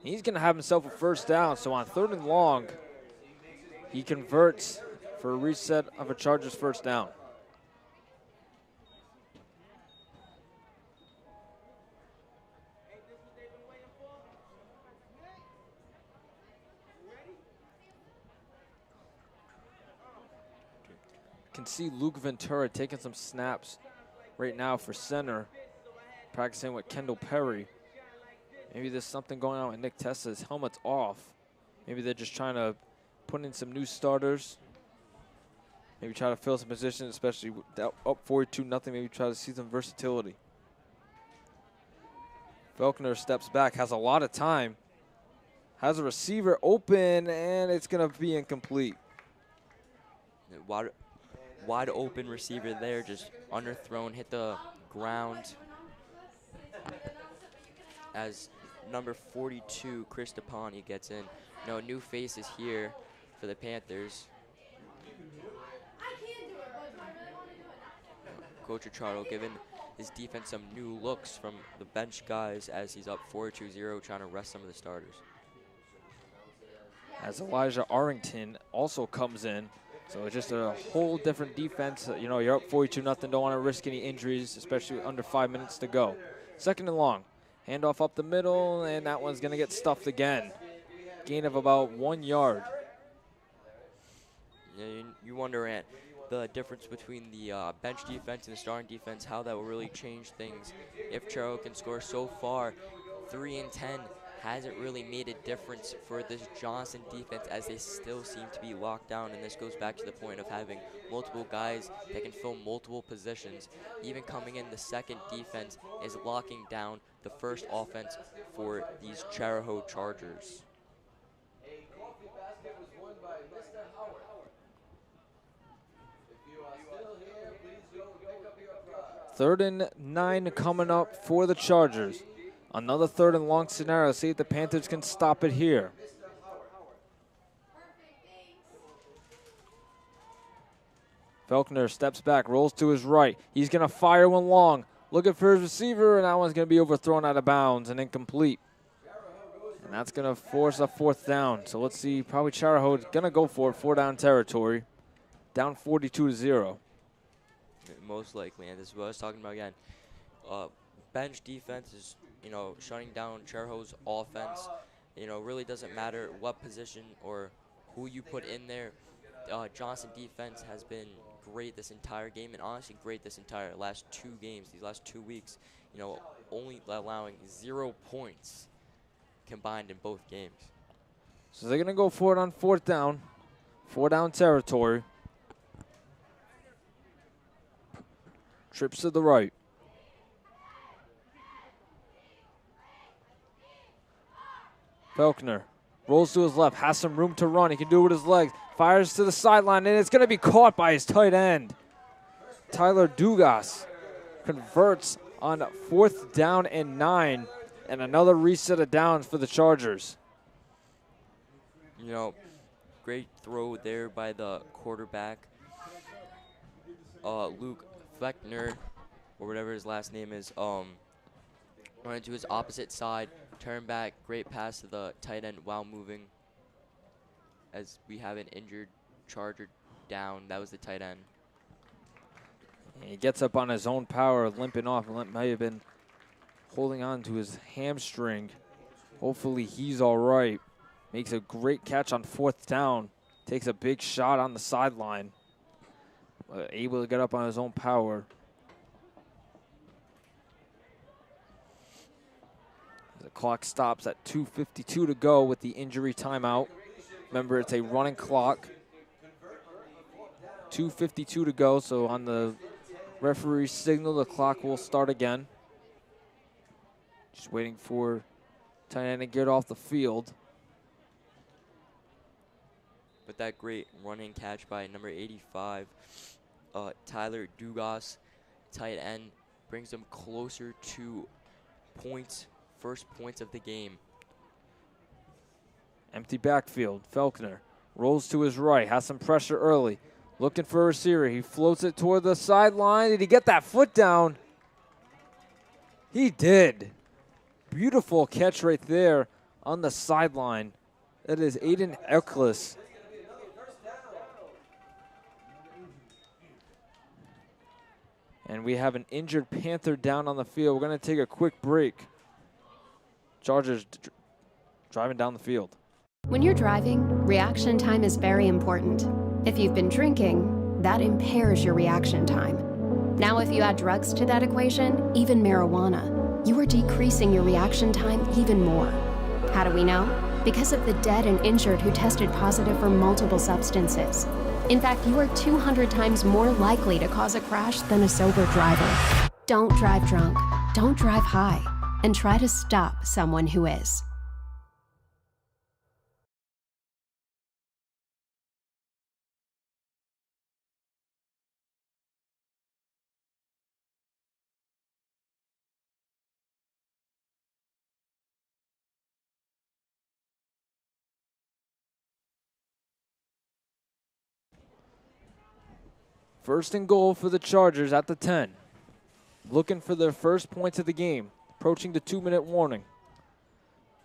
He's going to have himself a 1st down, so on 3rd and long, he converts for a reset of a Chargers 1st down. Can see Luke Ventura taking some snaps right now for center, practicing with Kendall Perry. Maybe there's something going on with Nick Tessa. His helmet's off. Maybe they're just trying to put in some new starters. Maybe try to fill some positions, especially up 42-0. Maybe try to see some versatility. Felkner steps back, has a lot of time. Has a receiver open, and it's going to be incomplete. Wide open receiver there, just underthrown, hit the ground. As number 42, Chris DePani gets in. No new faces here for the Panthers. Coach Richardo giving his defense some new looks from the bench guys as he's up 4-2-0, trying to rest some of the starters. As Elijah Arrington also comes in. So it's just a whole different defense. You know, you're up 42-0, don't want to risk any injuries, especially with under 5 minutes to go. 2nd and long, handoff up the middle, and that one's going to get stuffed again. Gain of about 1 yard. Yeah, you wonder, Ant, the difference between the bench defense and the starting defense, how that will really change things. If Charo can score so far, 3-10, hasn't really made a difference for this Johnson defense as they still seem to be locked down, and this goes back to the point of having multiple guys that can fill multiple positions. Even coming in, the 2nd defense is locking down the 1st offense for these Charahoe Chargers. A coffee basket was won by Mr. Howard. If you are still here, please go pick up your prize. 3rd and 9 coming up for the Chargers. Another 3rd and long scenario. See if the Panthers can stop it here. Felkner steps back, rolls to his right. He's going to fire one long. Looking for his receiver, and that one's going to be overthrown out of bounds and incomplete. And that's going to force a 4th down. So let's see, probably Charahoe is going to go for it, 4-down territory. Down 42-0. Most likely, and this is what I was talking about again. Bench defense is, you know, shutting down Charahoe's offense. You know, really doesn't matter what position or who you put in there. Johnson defense has been great this entire game, and honestly great this entire last 2 games, these last 2 weeks. You know, only allowing 0 points combined in both games. So they're going to go for it on 4th down. 4-down territory. Trips to the right. Felkner rolls to his left, has some room to run. He can do it with his legs. Fires to the sideline, and it's going to be caught by his tight end. Tyler Dugas converts on 4th down and 9, and another reset of downs for the Chargers. You know, great throw there by the quarterback, Luke Fleckner, or whatever his last name is, running to his opposite side, turn back, great pass to the tight end while moving. As we have an injured Charger down, that was the tight end. And he gets up on his own power, limping off. May have been holding on to his hamstring. Hopefully he's all right. Makes a great catch on 4th down. Takes a big shot on the sideline. Able to get up on his own power. The clock stops at 2:52 to go with the injury timeout. Remember, it's a running clock. 2:52 to go, so on the referee's signal, the clock will start again. Just waiting for tight end to get off the field. But that great running catch by number 85, Tyler Dugas, tight end, brings them closer to points, first points of the game. Empty backfield. Felkner rolls to his right, has some pressure early. Looking for a receiver. He floats it toward the sideline. Did he get that foot down? He did. Beautiful catch right there on the sideline. That is Aiden Eckles. And we have an injured Panther down on the field. We're going to take a quick break. Chargers driving down the field. When you're driving, reaction time is very important. If you've been drinking, that impairs your reaction time. Now, if you add drugs to that equation, even marijuana, you are decreasing your reaction time even more. How do we know? Because of the dead and injured who tested positive for multiple substances. In fact, you are 200 times more likely to cause a crash than a sober driver. Don't drive drunk, don't drive high, and try to stop someone who is. First and goal for the Chargers at the 10. Looking for their first points of the game. Approaching the 2-minute warning.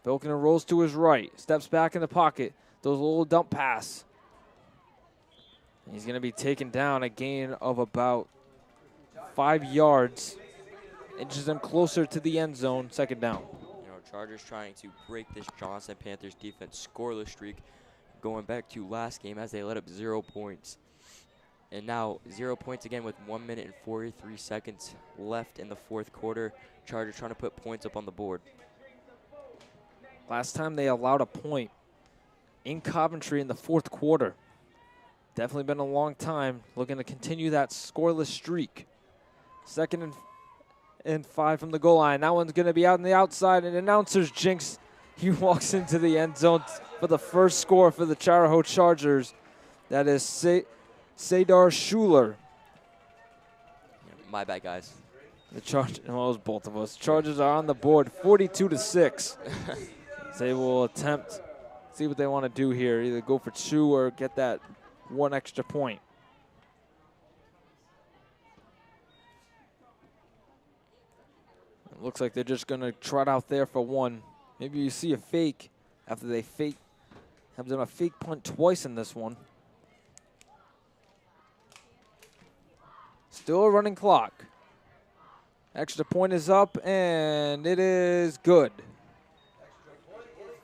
Felkner rolls to his right. Steps back in the pocket. Throws a little dump pass. He's going to be taken down, a gain of about 5 yards. Inches him closer to the end zone, second down. You know, Chargers trying to break this Johnson Panthers defense scoreless streak, going back to last game as they let up 0 points. And now 0 points again with 1 minute and 43 seconds left in the fourth quarter. Chargers trying to put points up on the board. Last time they allowed a point in Coventry in the fourth quarter. Definitely been a long time. Looking to continue that scoreless streak. Second and 5 from the goal line. That one's going to be out on the outside, and announcer's jinx. He walks into the end zone for the first score for the Charahoe Chargers. That is Sadar Schuler. My bad, guys. The Chargers, well, it was both of us. Chargers are on the board, 42-6. They will attempt, see what they want to do here. Either go for 2 or get that 1 extra point. It looks like they're just going to trot out there for 1. Maybe you see a fake after they have done a fake punt twice in this one. Still a running clock. Extra point is up, and it is good.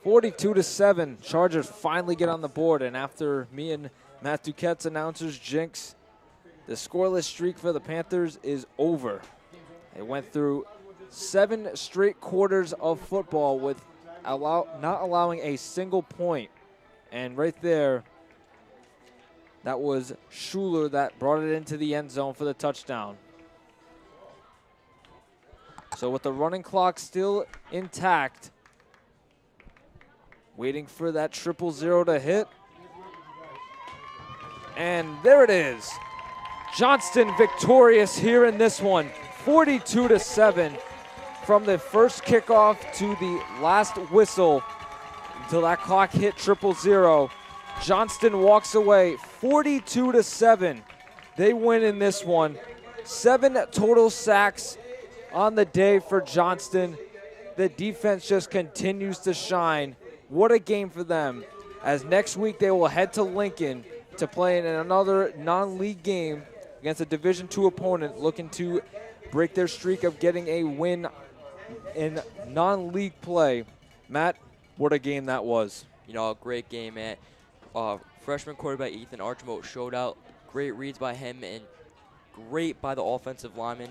42-7. Chargers finally get on the board, and after me and Matt Duquette's announcers jinx, the scoreless streak for the Panthers is over. They went through 7 straight quarters of football with not allowing a single point. And right there, that was Schuler that brought it into the end zone for the touchdown. So with the running clock still intact, waiting for that 000 to hit. And there it is. Johnston victorious here in this one, 42-7. From the first kickoff to the last whistle until that clock hit 000. Johnston walks away 42-7. They win in this one. 7 total sacks on the day for Johnston. The defense just continues to shine. What a game for them. As next week they will head to Lincoln to play in another non-league game against a Division II opponent looking to break their streak of getting a win in non-league play. Matt, what a game that was. You know, a great game, man. Freshman quarterback Ethan Archibald showed out. Great reads by him and great by the offensive linemen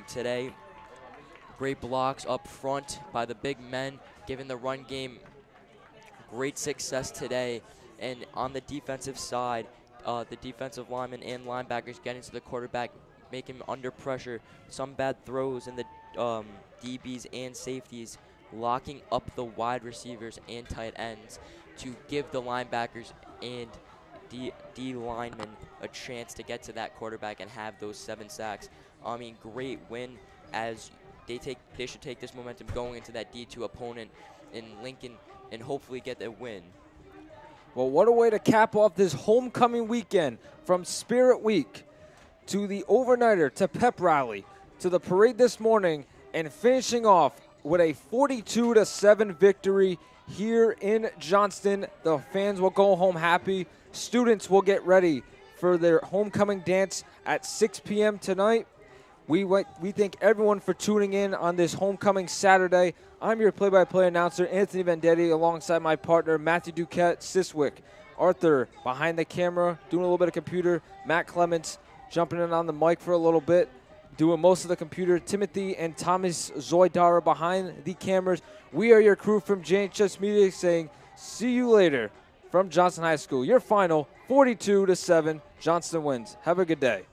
today. Great blocks up front by the big men, giving the run game great success today. And on the defensive side, the defensive linemen and linebackers getting to the quarterback, making him under pressure. Some bad throws in the DBs and safeties, locking up the wide receivers and tight ends to give the linebackers and D linemen a chance to get to that quarterback and have those 7 sacks. I mean, great win, as they should take this momentum going into that D2 opponent in Lincoln and hopefully get a win. Well, what a way to cap off this homecoming weekend, from Spirit Week to the overnighter to pep rally to the parade this morning, and finishing off with a 42-7 victory here in Johnston. The fans will go home happy. Students will get ready for their homecoming dance at 6 p.m. tonight. We thank everyone for tuning in on this homecoming Saturday. I'm your play-by-play announcer, Anthony Vendetti, alongside my partner, Matthew Duquette, Siswick, Arthur behind the camera, doing a little bit of computer, Matt Clements jumping in on the mic for a little bit, doing most of the computer, Timothy and Thomas Zoidara behind the cameras. We are your crew from JHS Media saying, see you later from Johnston High School. Your final, 42-7, Johnston wins. Have a good day.